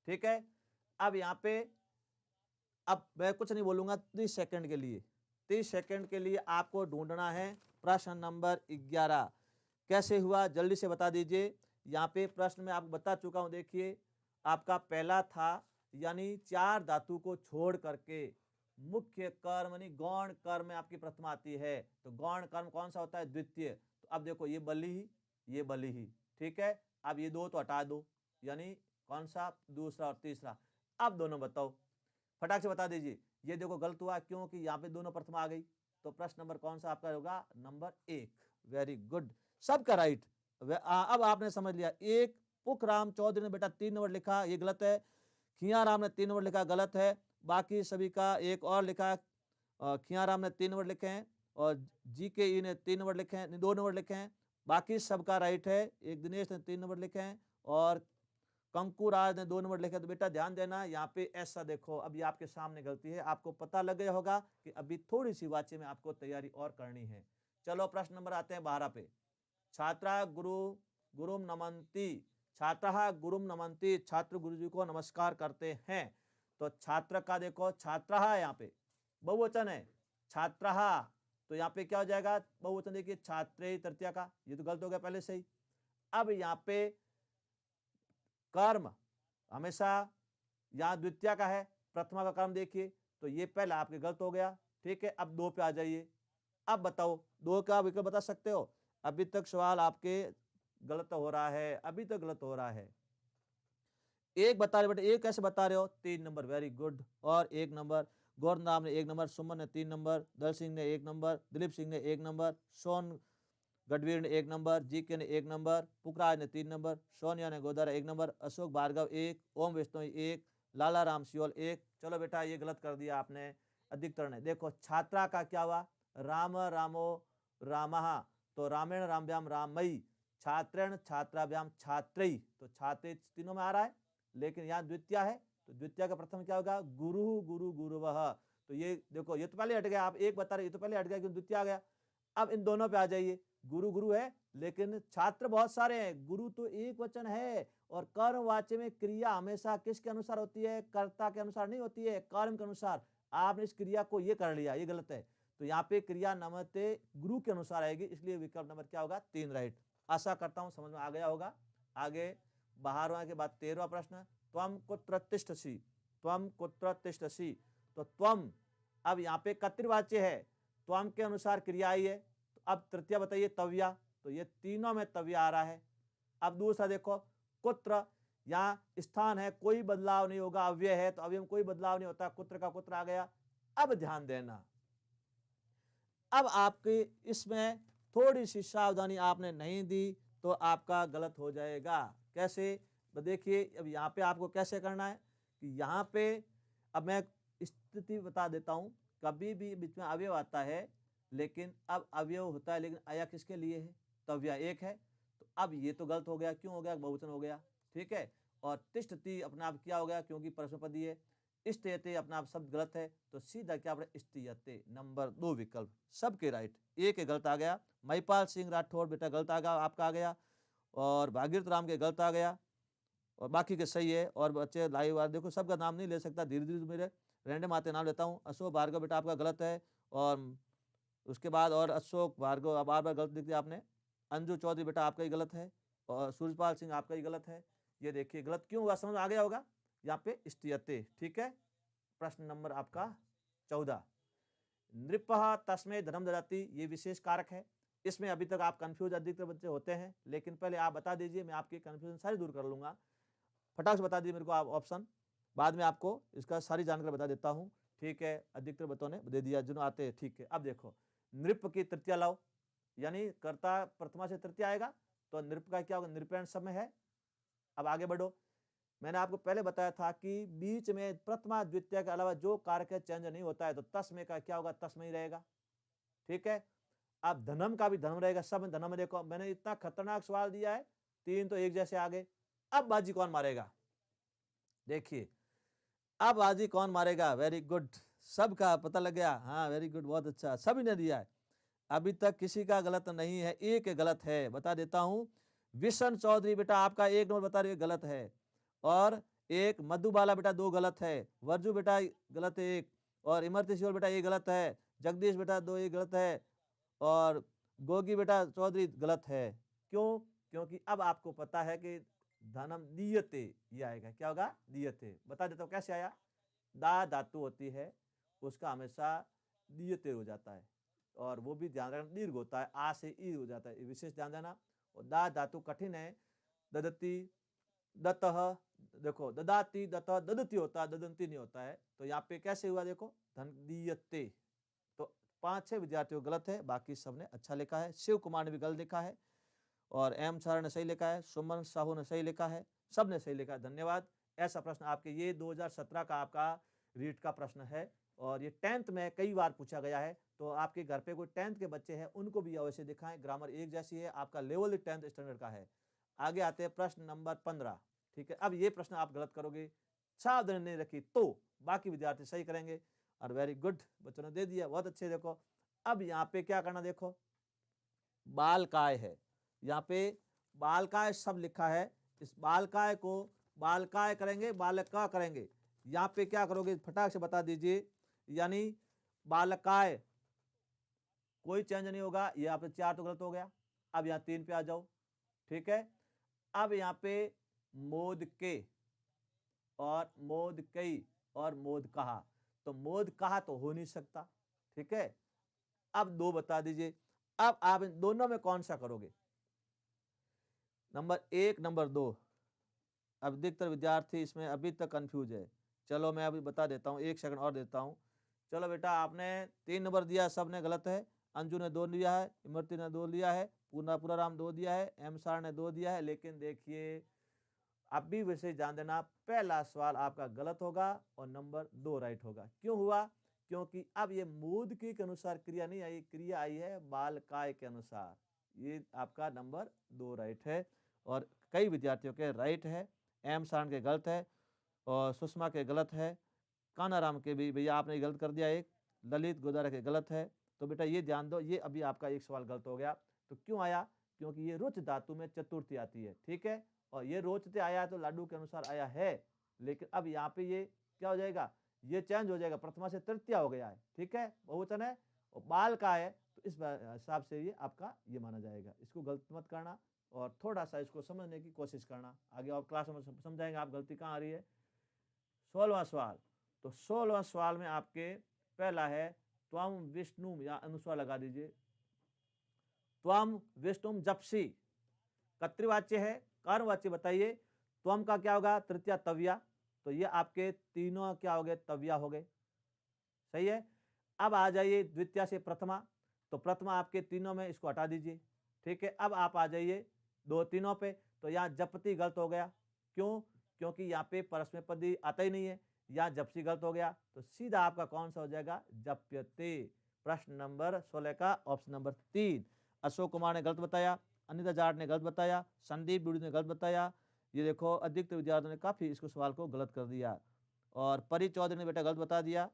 ठीक है। अब यहाँ पे, अब मैं कुछ नहीं बोलूंगा, 30 सेकंड के लिए, 30 सेकंड के लिए आपको ढूंढना है प्रश्न नंबर 11 कैसे हुआ, जल्दी से बता दीजिए। यहाँ पे प्रश्न में आपको बता चुका हूं, देखिए आपका पहला था, यानी 4 धातु को छोड़ करके मुख्य कर्म यानी गौण कर्म में आपकी प्रथमा आती है, तो गौण कर्म कौन सा होता है, द्वितीय। तो अब देखो ये बली ही, ये बली ही, ठीक है। अब ये 2 तो हटा दो, यानी कौन सा, दूसरा और तीसरा। अब दोनों बताओ, फटाक से बता दीजिए। ये देखो गलत हुआ, क्योंकि यहाँ पे दोनों प्रथमा आ गई, तो प्रश्न नंबर कौन सा आपका होगा, नंबर 1। वेरी गुड, सबका राइट। अब आपने समझ लिया। एक पुखराम चौधरी ने बेटा 3 नंबर लिखा, ये गलत है। खियाराम ने 3 नंबर लिखा, गलत है। बाकी सभी का एक और लिखा, खियाराम ने 3 नंबर लिखे हैं, और GKE ने 3 नंबर लिखे हैं, 2 नंबर लिखे हैं। बाकी सबका राइट है। एक दिनेश ने 3 नंबर लिखे हैं, और कंकुराज ने 2 नंबर लिखे। तो बेटा ध्यान देना, यहाँ पे ऐसा देखो, अभी आपके सामने गलती है, आपको पता लग गया होगा कि अभी थोड़ी सी वाच्य में आपको तैयारी और करनी है। चलो प्रश्न नंबर आते हैं 12 पे। छात्रा गुरुम नमंती, छात्रा गुरुम नमंती, छात्र गुरुजी को नमस्कार करते हैं। तो छात्र का देखो, छात्रा यहाँ पे बहुवचन है, छात्रा, तो यहाँ पे क्या हो जाएगा, बहुवचन देखिए, छात्रे तृतीया का, ये तो गलत हो गया पहले से ही। अब यहाँ पे कर्म हमेशा यहाँ द्वितीया का है, प्रथमा का कर्म देखिए, तो ये पहला आपके गलत हो गया, ठीक है। अब 2 पे आ जाइए। अब बताओ 2 का विकल्प बता सकते हो, अभी तक सवाल आपके गलत हो रहा है, अभी तक गलत हो रहा है। 1 बता रहे बेटे, 1 कैसे बता रहे हो, 3 नंबर, वेरी गुड। और 1 नंबर, गौरनाम ने 1 नंबर, सुमन ने 3 नंबर, दल सिंह ने 1 नंबर, दिलीप सिंह ने 1 नंबर, सोन गढ़वीर ने 1 नंबर, GK ने 1 नंबर, पुखराज ने 3 नंबर, सोनिया ने गोदारा 1 नंबर, अशोक भार्गव 1, ओम विष्णु 1, लाला राम सियोल 1। चलो बेटा ये गलत कर दिया आपने, अधिकतर ने। देखो छात्रा का क्या हुआ, राम रामो रामः, तो रामेण रामभ्याम रामयी, छात्रेण छात्राभ्याम छात्रई, तो छात्रे तीनों में आ रहा है, लेकिन यहाँ द्वितीया है, तो द्वितीया का प्रथम क्या होगा, गुरु गुरु गुरुवः। तो ये देखो, ये तो पहले हट गया, आप 1 बता रहे, ये तो पहले हट गया क्योंकि द्वितीया आ गया। अब इन दोनों पे आ जाइए, गुरु गुरु है, लेकिन छात्र बहुत सारे हैं, गुरु तो एक वचन है, और कर्म वाच्य में क्रिया हमेशा किसके अनुसार होती है, कर्ता के अनुसार नहीं होती है, कर्म के अनुसार। आपने इस क्रिया को ये कर लिया, ये गलत है। तो यहाँ पे क्रिया नमते गुरु के अनुसार आएगी, इसलिए विकल्प नंबर क्या होगा 3 राइट। आशा करता हूँ समझ में आ गया होगा। आगे 12वां के बाद 13वां प्रश्न, त्वम कुत्र तिष्ठसि, त्वम कुत्र तिष्ठसि। तो त्वम अब यहाँ पे कर्तृवाच्य है, त्वम के अनुसार क्रिया आई है। तो अब तृतीय बताइए तव्या, तो ये तीनों में तव्या आ रहा है। अब दूसरा देखो कुत्र, यहाँ स्थान है, कोई बदलाव नहीं होगा, अव्यय है तो अव्यय में कोई बदलाव नहीं होता, कुत्र का कुत्र आ गया। अब ध्यान देना, अब आपके इसमें थोड़ी सी सावधानी आपने नहीं दी तो आपका गलत हो जाएगा। कैसे, तो देखिए अब यहाँ पे आपको कैसे करना है कि यहाँ पे अब मैं स्थिति बता देता हूँ। कभी भी बीच में अवयव आता है, लेकिन अब अवयव होता है लेकिन आया किसके लिए है, तव्या एक है। तो अब ये तो गलत हो गया, क्यों हो गया, बहुवचन हो गया, ठीक है। और तिष्ठति अपना आप क्या हो गया, क्योंकि परस्मैपदी है। स्थियते अपना आप शब्द गलत है, तो सीधा क्या पड़े स्थियते। नंबर 2 विकल्प सबके राइट, एक गलत आ गया। महिपाल सिंह राठौर बेटा गलत आ गया, आपका आ गया। और भागीरथ राम के गलत आ गया, और बाकी के सही है। और बच्चे लाइव आ देखो, सबका नाम नहीं ले सकता, धीरे धीरे मेरे रैंडम आते नाम लेता हूँ। अशोक भार्गव बेटा आपका गलत है, और उसके बाद और अशोक भार्गव बार बार गलत लिख दिया आपने। अंजू चौधरी बेटा आपका ही गलत है, और सूरजपाल सिंह आपका ही गलत है। ये देखिए गलत क्यों हुआ, समझ में आ गया होगा। यहाँ पे स्थियते, ठीक है। प्रश्न नंबर आपका 14, नृपः तस्मै धनम ददाति, ये विशेष कारक है। इसमें अभी तक आप कंफ्यूज अधिकतर बच्चे होते हैं, लेकिन पहले आप बता दीजिए, मैं आपकी कंफ्यूजन सारी दूर कर लूंगा। फटाक से बता दीजिए मेरे को आप ऑप्शन, बाद में आपको इसका सारी जानकारी बता देता हूँ, ठीक है। अधिकतर बच्चों ने दे दिया जो आते हैं, ठीक है। अब देखो नृप की तृतीया लाओ, यानी कर्ता प्रथमा से तृतीया आएगा, तो नृप का क्या होगा, नृपेण समय है। अब आगे बढ़ो, मैंने आपको पहले बताया था कि बीच में प्रथमा द्वितीय के अलावा जो कारक है चेंज नहीं होता है, तो तस्मै का क्या होगा, तस्मै ही रहेगा, ठीक है। अब धनम का भी धनम रहेगा, सब में धनम। देखो मैंने इतना खतरनाक सवाल दिया है, 3 तो एक जैसे आ गए। अब बाजी कौन मारेगा, देखिए अब बाजी कौन मारेगा। वेरी गुड, सबका पता लग गया, हाँ वेरी गुड, बहुत अच्छा, सभी ने दिया है। अभी तक किसी का गलत नहीं है, एक गलत है, बता देता हूं। विशन चौधरी बेटा आपका 1 नंबर बता रही है, गलत है। और एक मधुबाला बेटा 2 गलत है, वर्जू बेटा गलत है 1, और इमरती सिंह बेटा ये गलत है, जगदीश बेटा 2 ये गलत है, और गोगी बेटा चौधरी गलत है। क्यों, क्योंकि अब आपको पता है कि धनम दीयते ये आएगा, क्या होगा, दीयते। बता देता हूँ कैसे आया। दा धातु होती है, उसका हमेशा दीयते हो जाता है, और वो भी ध्यान रखना दीर्घ होता है, आ से ई हो जाता है, विशेष ध्यान देना। और दा धातु कठिन है, ददती दतः, देखो ददाती दतः ददती होता है, ददंती नहीं होता है। तो यहाँ पे कैसे हुआ, देखो धन दीयते। तो 5-6 विद्यार्थियों गलत है, बाकी सबने अच्छा लिखा है। शिव कुमार ने भी गलत लिखा है, और एम सर ने सही लिखा है, सुमन साहू ने सही लिखा है, सबने सही लिखा है, धन्यवाद। ऐसा प्रश्न आपके ये 2017 का आपका रीट का प्रश्न है, और ये 10th में कई बार पूछा गया है। तो आपके घर पे कोई 10th के बच्चे हैं, उनको भी अवश्य दिखाएं, ग्रामर एक जैसी है, आपका लेवल 10th स्टैंडर्ड का है। आगे आते हैं प्रश्न नंबर 15, ठीक है। अब ये प्रश्न आप गलत करोगे, सावधानी नहीं रखी तो बाकी विद्यार्थी सही करेंगे। और वेरी गुड, बच्चों ने दे दिया, बहुत अच्छे। देखो अब यहाँ पे क्या करना, देखो बालकाय है, यहाँ पे बालकाय सब लिखा है, इस बालकाय को बालकाय करेंगे, बालका करेंगे। यहाँ पे क्या करोगे, फटाक से बता दीजिए, यानी बालकाय कोई चेंज नहीं होगा। ये यहाँ पे 4 तो गलत हो गया। अब यहाँ 3 पे आ जाओ, ठीक है। अब यहाँ पे मोद के और मोद कई और मोद कहा, तो मोद कहा तो हो नहीं सकता, ठीक है। अब 2 बता दीजिए, अब आप इन दोनों में कौन सा करोगे, नंबर 1 नंबर 2। अब अधिकतर विद्यार्थी इसमें अभी तक कंफ्यूज है। चलो मैं अभी बता देता हूँ, 1 सेकंड और देता हूँ। चलो बेटा आपने 3 नंबर दिया, सबने गलत है। अंजू ने 2 लिया है, इमरती ने 2 लिया है, पूराराम 2 दिया है, एम सार ने 2 दिया है। लेकिन देखिए अभी वैसे जान देना, पहला सवाल आपका गलत होगा और नंबर 2 राइट होगा। क्यों हुआ, क्योंकि अब ये मूद के अनुसार क्रिया नहीं आई, क्रिया आई है बालकाय के अनुसार। ये आपका नंबर 2 राइट है, और कई विद्यार्थियों के राइट है। एम सारण के गलत है, और सुषमा के गलत है, कानाराम के भी भैया आपने गलत कर दिया एक, ललित गोदारा के गलत है। तो बेटा ये ध्यान दो, ये अभी आपका एक सवाल गलत हो गया। तो क्यों आया, क्योंकि ये रुच धातु में चतुर्थी आती है, ठीक है। और ये रोचते आया तो लाडू के अनुसार आया है, लेकिन अब यहाँ पे ये क्या हो जाएगा, ये चेंज हो जाएगा, प्रथमा से तृतीया हो गया है, ठीक है, बहुवचन है। और बाल का है तो इस हिसाब से ये आपका ये माना जाएगा। इसको गलत मत करना और थोड़ा सा इसको समझने की कोशिश करना। आगे और क्लास में समझाएंगे आप गलती कहाँ आ रही है। 16वां सवाल, तो 16वां सवाल में आपके पहला है त्वम विष्णु, या अनुस्वार लगा दीजिए। त्वम विष्णु जपसी कर्तृवाच्य है, कर्मवाच्य बताइए। त्वम का क्या होगा, तृतीया तव्या, तो ये आपके तीनों क्या हो गए, तव्या हो गए, सही है। अब आ जाइए द्वितीया से प्रथमा, तो प्रथमा आपके तीनों में, इसको हटा दीजिए, ठीक है। अब आप आ जाइए दो तीनों पे, तो यहाँ जपति गलत हो गया, क्यों, क्योंकि यहाँ पे परस्मैपदी आता ही नहीं है, यहाँ जपसी गलत हो गया, तो सीधा आपका कौन सा हो जाएगा, जप्यते। प्रश्न नंबर 16 का ऑप्शन नंबर 3। अशोक कुमार ने गलत बताया, अनिता जाट ने गलत बताया, संदीप बिड़ू ने गलत बताया। ये देखो अधिकतर विद्यार्थियों ने काफी इसको सवाल को गलत कर दिया। और परी चौधरी ने बेटा गलत बता दिया,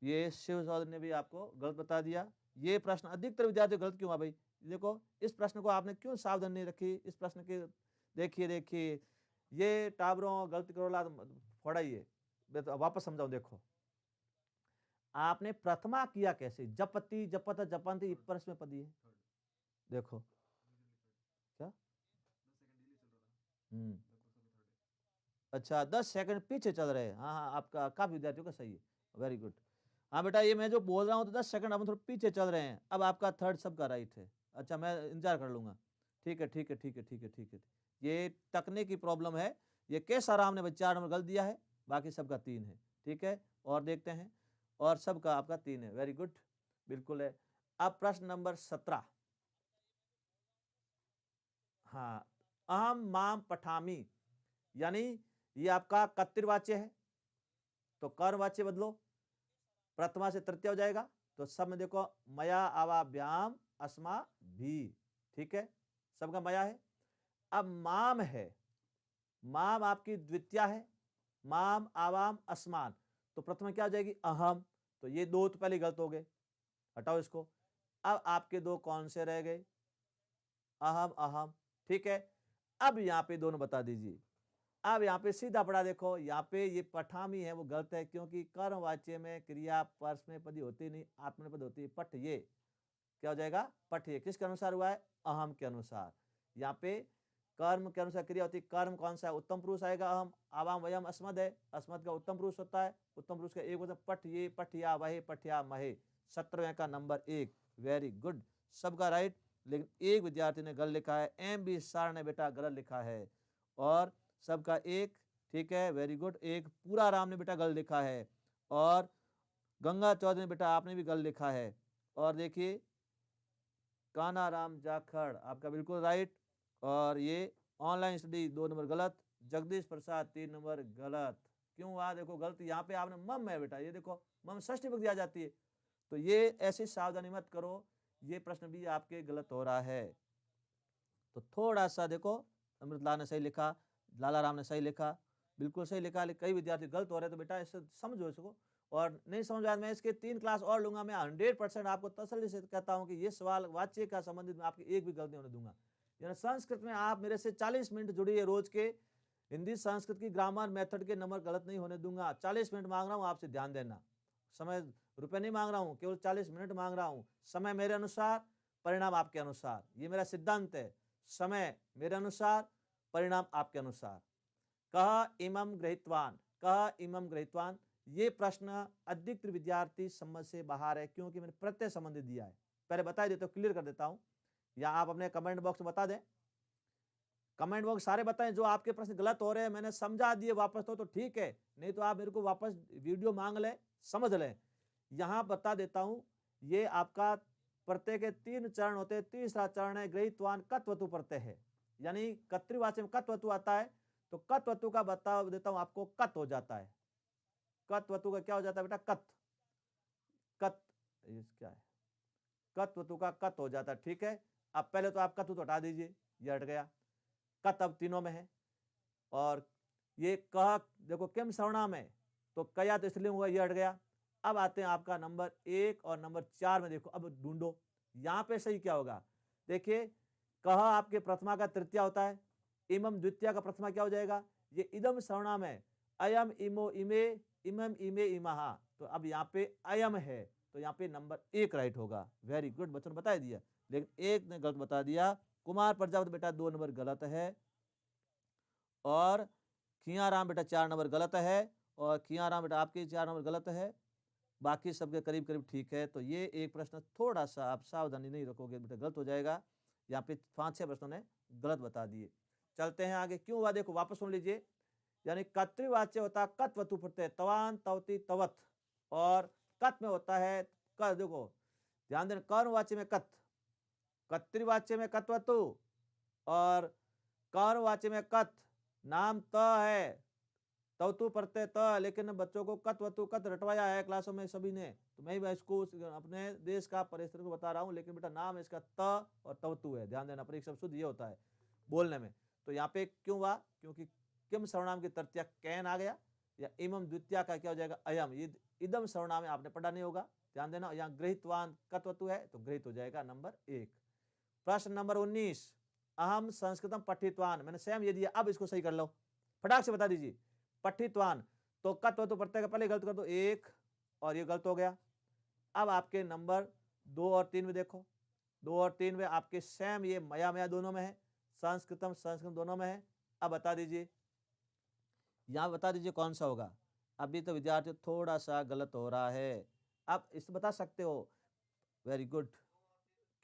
ये शिव चौधरी ने भी आपको गलत बता दिया। ये प्रश्न अधिकतर विद्यार्थी गलत क्यों हुआ भाई, देखो इस प्रश्न को आपने क्यों सावधान नहीं रखी, इस प्रश्न के देखिए ये टाबरों गलती करोला फोड़ाइए, वापस समझाऊं। देखो आपने प्रथमा किया कैसे, जपति जपत जपंती परस्मै पदी है, देखो क्या, अच्छा 10 सेकंड पीछे चल रहे हैं। हाँ, आपका काफी विद्यार्थियों का सही है, वेरी गुड। हाँ बेटा, ये मैं जो बोल रहा हूँ तो 10 सेकंड आप थोड़ा पीछे चल रहे हैं। अब आपका थर्ड सबका राइट है, अच्छा मैं इंतजार कर लूंगा, ठीक है। ये तकनीकी प्रॉब्लम है, ये केसाराम ने 4 नंबर गलत दिया है, बाकी सबका 3 है, ठीक है। और देखते हैं, और सबका आपका 3 है, वेरी गुड, बिल्कुल है। अब प्रश्न नंबर 17, हाँ, अहम माम पठामी, यानी ये आपका कर्तृवाच्य है, तो कर्मवाच्य बदलो, प्रथमा से तृतीय हो जाएगा, तो सब में देखो मया आवाभ्याम अस्मा भी, ठीक है, सबका मया है। अब माम है, माम आपकी द्वितीया है, माम आवाम अस्मान, तो प्रथमा क्या हो जाएगी, अहम, तो ये दो तो पहले गलत हो गए, हटाओ इसको। अब आपके दो कौन से रह गए, अहम अहम, ठीक है। अब यहाँ पे दोनों बता दीजिए। अब यहाँ पे सीधा पड़ा, देखो यहाँ पे ये पठामी है वो गलत है, क्योंकि कर्मवाच्य में क्रिया परस्मैपदी होती नहीं, आत्मनेपद होती है। पठ ये क्या हो जाएगा, पठ ये किसके अनुसार हुआ है, अहम के अनुसार। यहाँ पे कर्म के अनुसार क्रिया होती है, कर्म कौन सा है, उत्तम पुरुष आएगा अहम, आवाम वयम अस्मद है, अस्मद का उत्तम पुरुष होता है, उत्तम पुरुष का एक होता है पठ ये, पठया वहे, पठया महे। 17वें का नंबर 1, वेरी गुड, सबका राइट। लेकिन एक विद्यार्थी ने गलत लिखा है, एम बी सार ने बेटा गलत लिखा है, और सबका 1, ठीक है, वेरी गुड। एक पूरा राम ने बेटा गलत लिखा है, और गंगा चौधरी ने बेटा आपने भी गलत लिखा है। और देखिए काना राम जाखड़ आपका बिल्कुल राइट, और ये ऑनलाइन स्टडी 2 नंबर गलत, जगदीश प्रसाद 3 नंबर गलत। क्यों हुआ, देखो गलत, यहाँ पे आपने मम है बेटा, ये देखो मम षष्ठी विभक्ति आ जाती है, तो ये ऐसी सावधानी मत करो, ये प्रश्न भी आपके गलत हो रहा है। तो थोड़ा सा देखो, अमृतलाल ने सही लिखा, लाला राम ने सही लिखा, बिल्कुल सही लिखा, लेकिन कई विद्यार्थी गलत हो रहे हैं, तो बेटा इससे समझो इसको। और नहीं समझ आया, मैं इसके 3 क्लास और लूंगा, मैं 100% आपको तसल्ली से कहता हूं कि ये सवाल वाच्य का संबंधित मैं आपकी एक भी गलती होने दूंगा। यानी संस्कृत में आप मेरे से 40 मिनट जुड़िए रोज के, हिंदी संस्कृत की ग्रामर मेथड के नंबर गलत नहीं होने दूंगा। 40 मिनट मांग रहा हूँ आपसे, ध्यान देना, समय रुपए नहीं मांग रहा हूँ, केवल 40 मिनट मांग रहा हूँ। समय मेरे अनुसार, परिणाम आपके अनुसार, ये मेरा सिद्धांत है, समय मेरे अनुसार, परिणाम आपके अनुसार। कह इमम गृहीतवान, कह इमम गृहीतवान, ये प्रश्न अधिकतर विद्यार्थी समझ से बाहर है, क्योंकि मैंने प्रत्यय संबंधी दिया है। पहले बता देता हूं, क्लियर कर देता हूं, या आप अपने कमेंट बॉक्स में बता दें, कमेंट बॉक्स सारे बताएं जो आपके प्रश्न गलत हो रहे हैं, मैंने समझा दिए वापस तो ठीक है, नहीं तो आप मेरे को वापस वीडियो मांग लें, समझ लें। यहां बता देता हूं, ये आपका प्रत्यय के 3 चरण होते हैं। तीसरा चरण है गृहीतवान, कत्वतु प्रत्यय है, यानी कर्तृवाच्य में कत्वतु आता है, तो कत्वतु का बता देता हूं आपको, कत हो जाता है, कत्वतु का क्या हो जाता है बेटा, कत, कत, क्या है, कत्वतु का कत हो जाता है, ठीक है। अब पहले तो आप कत्व तो हटा दीजिए, ये हट गया, कत अब तीनों में है। और ये कह देखो किम सर्वनाम है, तो कया तो इसलिए हुआ, ये हट गया। अब आते हैं आपका नंबर 1 और नंबर 4 में, देखो अब ढूंढो यहां पे सही क्या होगा। देखिए कह आपके प्रथमा का तृतीया होता है, इमम द्वितीय का प्रथमा क्या हो जाएगा, ये इदम सर्वनाम है, अयम इमो इमे, इमम इमे इमहा, तो अब यहाँ पे अयम है, तो तो यहाँ पे नंबर 1 राइट होगा। वेरी गुड बच्चों ने बता दिया, लेकिन एक ने गलत बता दिया। कुमार प्रजापति बेटा 2 नंबर गलत है, और खियाराम बेटा 4 नंबर गलत है, और खियाराम बेटा आपके 4 नंबर गलत है, बाकी सबके करीब करीब ठीक है। तो ये एक प्रश्न थोड़ा सा आप सावधानी नहीं रखोगे बेटा गलत हो जाएगा। यहाँ पे 5-6 प्रश्नों ने गलत बता दिए। चलते हैं आगे, क्यों हुआ देखो, वापस सुन लीजिए। यानी कर्तृवाच्य होता है कत वतु प्रत्यय, तवान तवती तवत, और कत में होता है कर, देखो ध्यान देना, कर्मवाच्य में कत, कर्तृवाच्य में कत वतु, और कर्मवाच्य में कत, नाम त है, तवतु प्रत्यय त, लेकिन बच्चों को कत वतु कत रटवाया है क्लासों में सभी ने, तो मैं भी इसको अपने देश का परिस्थिति को बता रहा हूं, लेकिन बेटा नाम इसका त और तवतु है, ध्यान देना, परीक्षा शुद्ध ये होता है बोलने में। तो यहाँ पे क्यों हुआ, क्योंकि किम सर्वनाम की तृतीया कैन आ गया, या इमम द्वितीया का क्या हो जाएगा अयम, इदम सर्वनाम में आपने पढ़ा नहीं होगा, ध्यान देना। यहाँ गृहीतवान कत्वतु है तो गृहित हो जाएगा नंबर 1। प्रश्न नंबर 19, अहम संस्कृतम पठितवान, मैंने सेम ये दिया, अब इसको सही कर लो, फटाक से बता दीजिए। पठितवान तो कत्वतु प्रत्यय का पहले गलत कर दो 1, और ये गलत हो गया। अब आपके नंबर 2 और 3 में देखो, 2 और 3 में आपके सेम ये मया मया दोनों में है, संस्कृतम संस्कृत दोनों में है। अब बता दीजिए, यहां बता दीजिए कौन सा होगा। अभी तो विद्यार्थी थोड़ा सा गलत हो रहा है, आप इस बता सकते हो। वेरी गुड,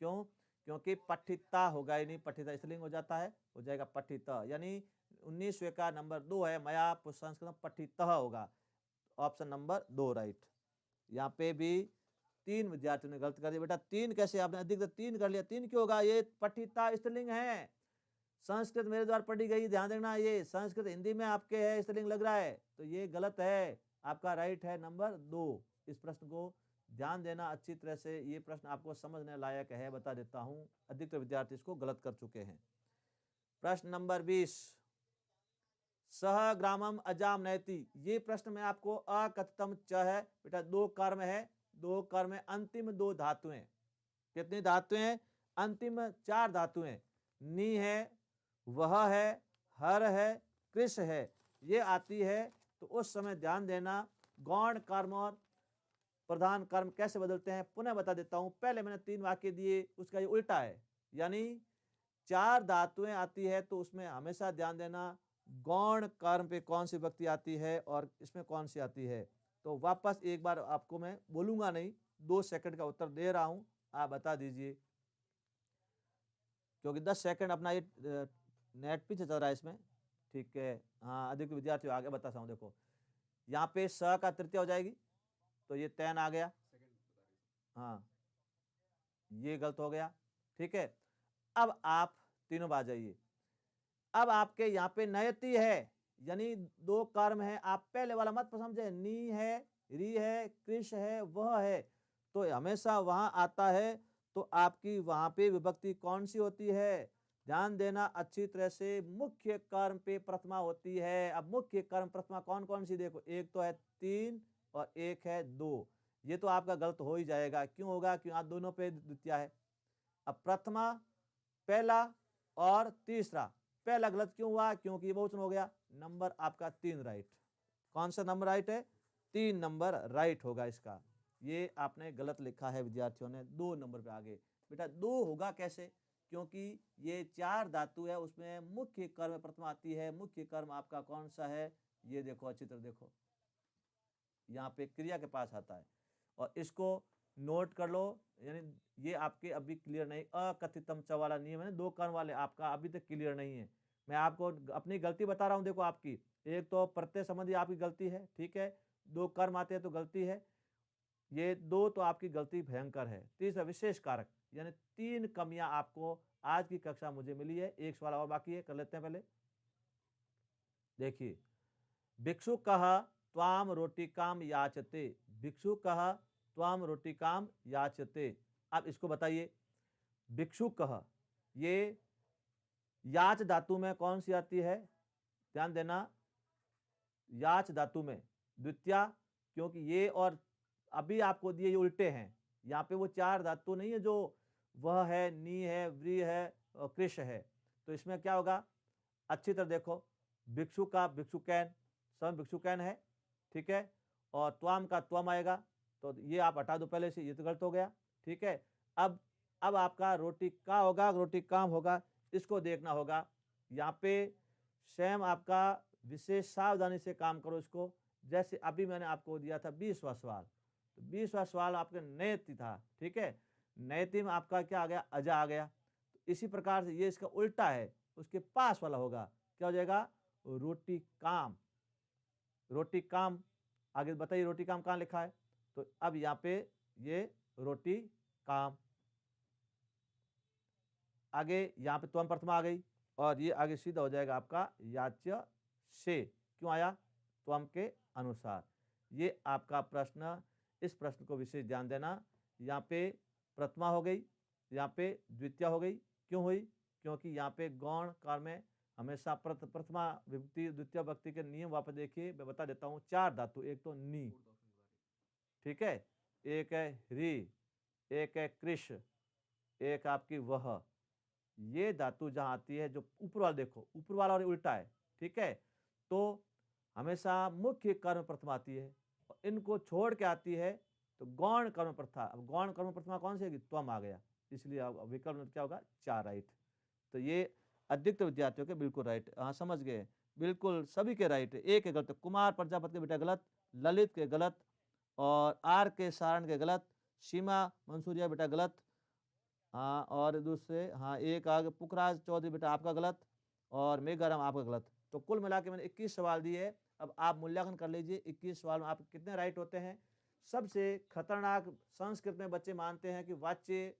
क्यों, क्योंकि पठिता होगा ही नहीं, पठिता स्त्रीलिंग हो जाता है, हो जाएगा पठिता, यानी 19वें का नंबर 2 है, मया संस्कृत पठिता होगा, ऑप्शन नंबर 2 राइट। यहाँ पे भी 3 विद्यार्थियों ने गलत कर दिया। बेटा 3 कैसे, आपने अधिक 3 कर लिया, 3 क्यों होगा, ये पठिता स्त्रीलिंग है, संस्कृत मेरे द्वारा पढ़ी गई, ध्यान देना, ये संस्कृत हिंदी में आपके है स्त्रीलिंग लग रहा है, तो ये गलत है, आपका राइट है नंबर 2। इस प्रश्न को ध्यान देना अच्छी तरह से, ये प्रश्न आपको समझने लायक है, बता देता हूं, अधिकतर विद्यार्थी इसको गलत कर चुके हैं। प्रश्न नंबर 20, सह ग्रामम अजाम नयति, ये प्रश्न में आपको अकथितम च है बेटा, 2 कर्म है, 2 कर्म है, अंतिम 2 धातुएं, कितनी धातुएं, अंतिम 4 धातुएं, नी है, वह है, हर है, कृष है, ये आती है। तो उस समय ध्यान देना, गौण कर्म और प्रधान कर्म कैसे बदलते हैं पुनः बता देता हूं। पहले मैंने 3 वाक्य दिए, उसका ये उल्टा है, यानी 4 धातुएं आती है तो उसमें हमेशा ध्यान देना गौण कर्म पे कौन सी विभक्ति आती है और इसमें कौन सी आती है। तो वापस एक बार आपको मैं बोलूंगा नहीं, 2 सेकंड का उत्तर दे रहा हूं, आप बता दीजिए, क्योंकि 10 सेकंड अपना ये नेट पीछे चल रहा है इसमें, ठीक है। हाँ, अधिक विद्यार्थी आगे बताता हूँ, देखो यहाँ पे स का तृतीय हो जाएगी, तो ये तैन आ गया, हाँ ये गलत हो गया, ठीक है। अब आप तीनों बात जाइए, अब आपके यहाँ पे नयति है, यानी 2 कर्म है, आप पहले वाला मत समझे, नी है, री है, कृष है, वह है, तो हमेशा वहां आता है, तो आपकी वहां पे विभक्ति कौन सी होती है, ध्यान देना अच्छी तरह से, मुख्य कर्म पे प्रथमा होती है। अब मुख्य कर्म प्रथमा कौन कौन सी, देखो एक तो है 3 और एक है 2, ये तो आपका गलत हो ही जाएगा, क्यों होगा, क्यों आप दोनों पे द्वितीय है। अब प्रथमा, पहला और तीसरा, पहला गलत क्यों हुआ, क्योंकि ये बहुवचन हो गया, नंबर आपका 3 राइट। कौन सा नंबर राइट है, 3 नंबर राइट होगा इसका, ये आपने गलत लिखा है विद्यार्थियों ने, 2 नंबर पे आगे। बेटा 2 होगा कैसे, क्योंकि ये 4 धातु है, उसमें मुख्य कर्म प्रथमा आती है, मुख्य कर्म आपका कौन सा है, ये देखो अच्छी तरह देखो, यहाँ पे क्रिया के पास आता है, और इसको नोट कर लो, यानी ये आपके अभी क्लियर नहीं, अकथितम च वाला नियम है, 2 कर्म वाले आपका अभी तक क्लियर नहीं है। मैं आपको अपनी गलती बता रहा हूं, देखो आपकी एक तो प्रत्यय संबंधी आपकी गलती है, ठीक है, 2 कर्म आते हैं तो गलती है, ये 2 तो आपकी गलती भयंकर है। तीसरा विशेष कारक, यानी 3 कमियां आपको आज की कक्षा मुझे मिली है। एक सवाल और बाकी है, कर लेते हैं पहले। देखिए, भिक्षु कह त्वाम रोटिकाम याचते, भिक्षु कह त्वाम रोटिकाम याचते, अब इसको बताइए, भिक्षु कह ये याच धातु में कौन सी आती है, ध्यान देना, याच धातु में द्वितीया, क्योंकि ये और अभी आपको दिए ये उल्टे हैं, यहाँ पे वो 4 धातु नहीं है जो वह है, नी है, व्री है और कृष है, तो इसमें क्या होगा, अच्छी तरह देखो, भिक्षु का भिक्षुकैन, सब भिक्षुकैन है, ठीक है, और त्वाम का त्वम आएगा, तो ये आप हटा दो पहले से, ये तो गलत हो गया। ठीक है, अब आपका रोटी का होगा, रोटी काम होगा, इसको देखना होगा। यहाँ पे स्वयं आपका विशेष सावधानी से काम करो इसको। जैसे अभी मैंने आपको दिया था 20वां सवाल, तो 20वां सवाल आपके नयति था। ठीक है, नयति में आपका क्या आ गया, अजा आ गया। तो इसी प्रकार से ये इसका उल्टा है, उसके पास वाला होगा, क्या हो जाएगा, रोटी काम। रोटी काम, आगे बताइए रोटी काम कहाँ लिखा है, तो अब यहाँ पे ये रोटी काम, आगे यहाँ पे त्वम प्रथमा आ गई, और ये आगे सीधा हो जाएगा आपका याच्य से। क्यों आया, त्वम के अनुसार। ये आपका प्रश्न, इस प्रश्न को विशेष ध्यान देना। यहाँ पे प्रथमा हो गई, यहाँ पे द्वितीय हो गई। क्यों हुई, क्योंकि यहाँ पे गौण काल में हमेशा प्रथमा विभक्ति द्वितीय विभक्ति के नियम वापस देखिए, मैं बता देता हूँ। 4 धातु, एक तो नी, ठीक है, एक है री, एक है कृष, एक आपकी वह। ये धातु जहां आती है, जो ऊपर वाला देखो, ऊपर वाला और उल्टा है। ठीक है, तो हमेशा मुख्य कर्म प्रथमा आती है, और इनको छोड़ के आती है तो गौण कर्म प्रथा। अब गौण कर्म प्रथमा कौन सी है, त्वम आ गया, इसलिए अब विकल्प में क्या होगा, 4 राइट। तो ये अधिकतर विद्यार्थियों के बिल्कुल राइट, हाँ समझ गए, बिल्कुल सभी के राइट है, एक है गलत। कुमार प्रजापति के बेटा गलत, ललित के गलत, और आर के सारण के गलत, सीमा मंसूरिया बेटा गलत, हाँ, और दूसरे, हाँ एक आगे पुखराज चौधरी बेटा आपका गलत, और मेघाराम आपका गलत। तो कुल मिला के मैंने 21 सवाल दिए। अब आप मूल्यांकन कर लीजिए 21 सवाल में आप कितने राइट होते हैं। सबसे खतरनाक संस्कृत में बच्चे मानते हैं कि वाच्य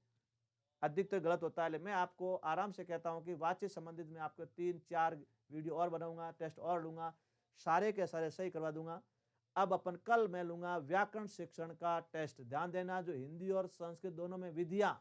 अधिकतर गलत होता है, लेकिन मैं आपको आराम से कहता हूं कि वाच्य संबंधित में आपको 3-4 वीडियो और बनाऊंगा, टेस्ट और लूंगा, सारे के सारे सही करवा दूंगा। अब अपन कल मैं लूंगा व्याकरण शिक्षण का टेस्ट। ध्यान देना, जो हिंदी और संस्कृत दोनों में विधियां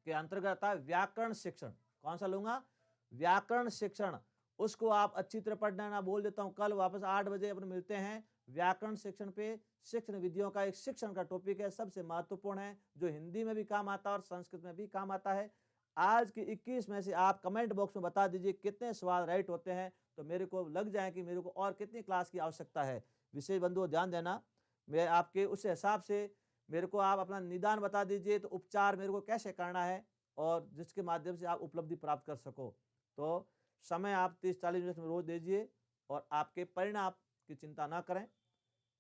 के अंतर्गत आता है व्याकरण शिक्षण। कौन सा लूंगा, व्याकरण शिक्षण। उसको आप अच्छी तरह पढ़ना ना, बोल देता हूं कल वापस 8 बजे अपन मिलते हैं व्याकरण शिक्षण पे। शिक्षण विधियों का एक शिक्षण का टॉपिक है, सबसे महत्वपूर्ण है, जो हिंदी में भी काम आता है और संस्कृत में भी काम आता है। आज के 21 में से आप कमेंट बॉक्स में बता दीजिए कितने सवाल राइट होते हैं, तो मेरे को लग जाए कि मेरे को और कितनी क्लास की आवश्यकता है। विशेष बंधुओं ध्यान देना, मैं आपके उस हिसाब से मेरे को आप अपना निदान बता दीजिए, तो उपचार मेरे को कैसे करना है, और जिसके माध्यम से आप उपलब्धि प्राप्त कर सको। तो समय आप 30-40 मिनट में रोज दीजिए, और आपके परिणाम की चिंता ना करें,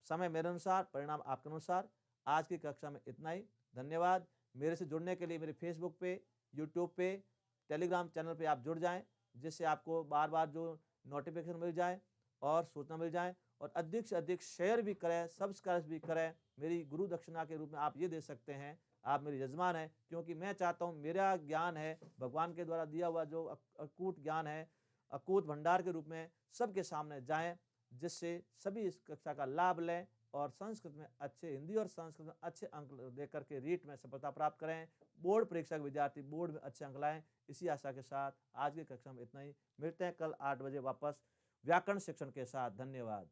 समय मेरे अनुसार, परिणाम आपके अनुसार। आज की कक्षा में इतना ही, धन्यवाद। मेरे से जुड़ने के लिए मेरे फेसबुक पे, यूट्यूब पे, टेलीग्राम चैनल पे आप जुड़ जाएं, जिससे आपको बार बार जो नोटिफिकेशन मिल जाए और सूचना मिल जाए, और अधिक से अधिक शेयर भी करें, सब्सक्राइब भी करें। मेरी गुरु दक्षिणा के रूप में आप ये दे सकते हैं, आप मेरे यजमान हैं, क्योंकि मैं चाहता हूँ मेरा ज्ञान है भगवान के द्वारा दिया हुआ, जो अकूट ज्ञान है, अकूत भंडार के रूप में सबके सामने जाएं, जिससे सभी इस कक्षा का लाभ लें, और संस्कृत में अच्छे, हिंदी और संस्कृत में अच्छे अंक देकर के रीट में सफलता प्राप्त करें। बोर्ड परीक्षा के विद्यार्थी बोर्ड में अच्छे अंक लाएं। इसी आशा के साथ आज की कक्षा में इतना ही, मिलते हैं कल 8 बजे वापस व्याकरण शिक्षण के साथ। धन्यवाद।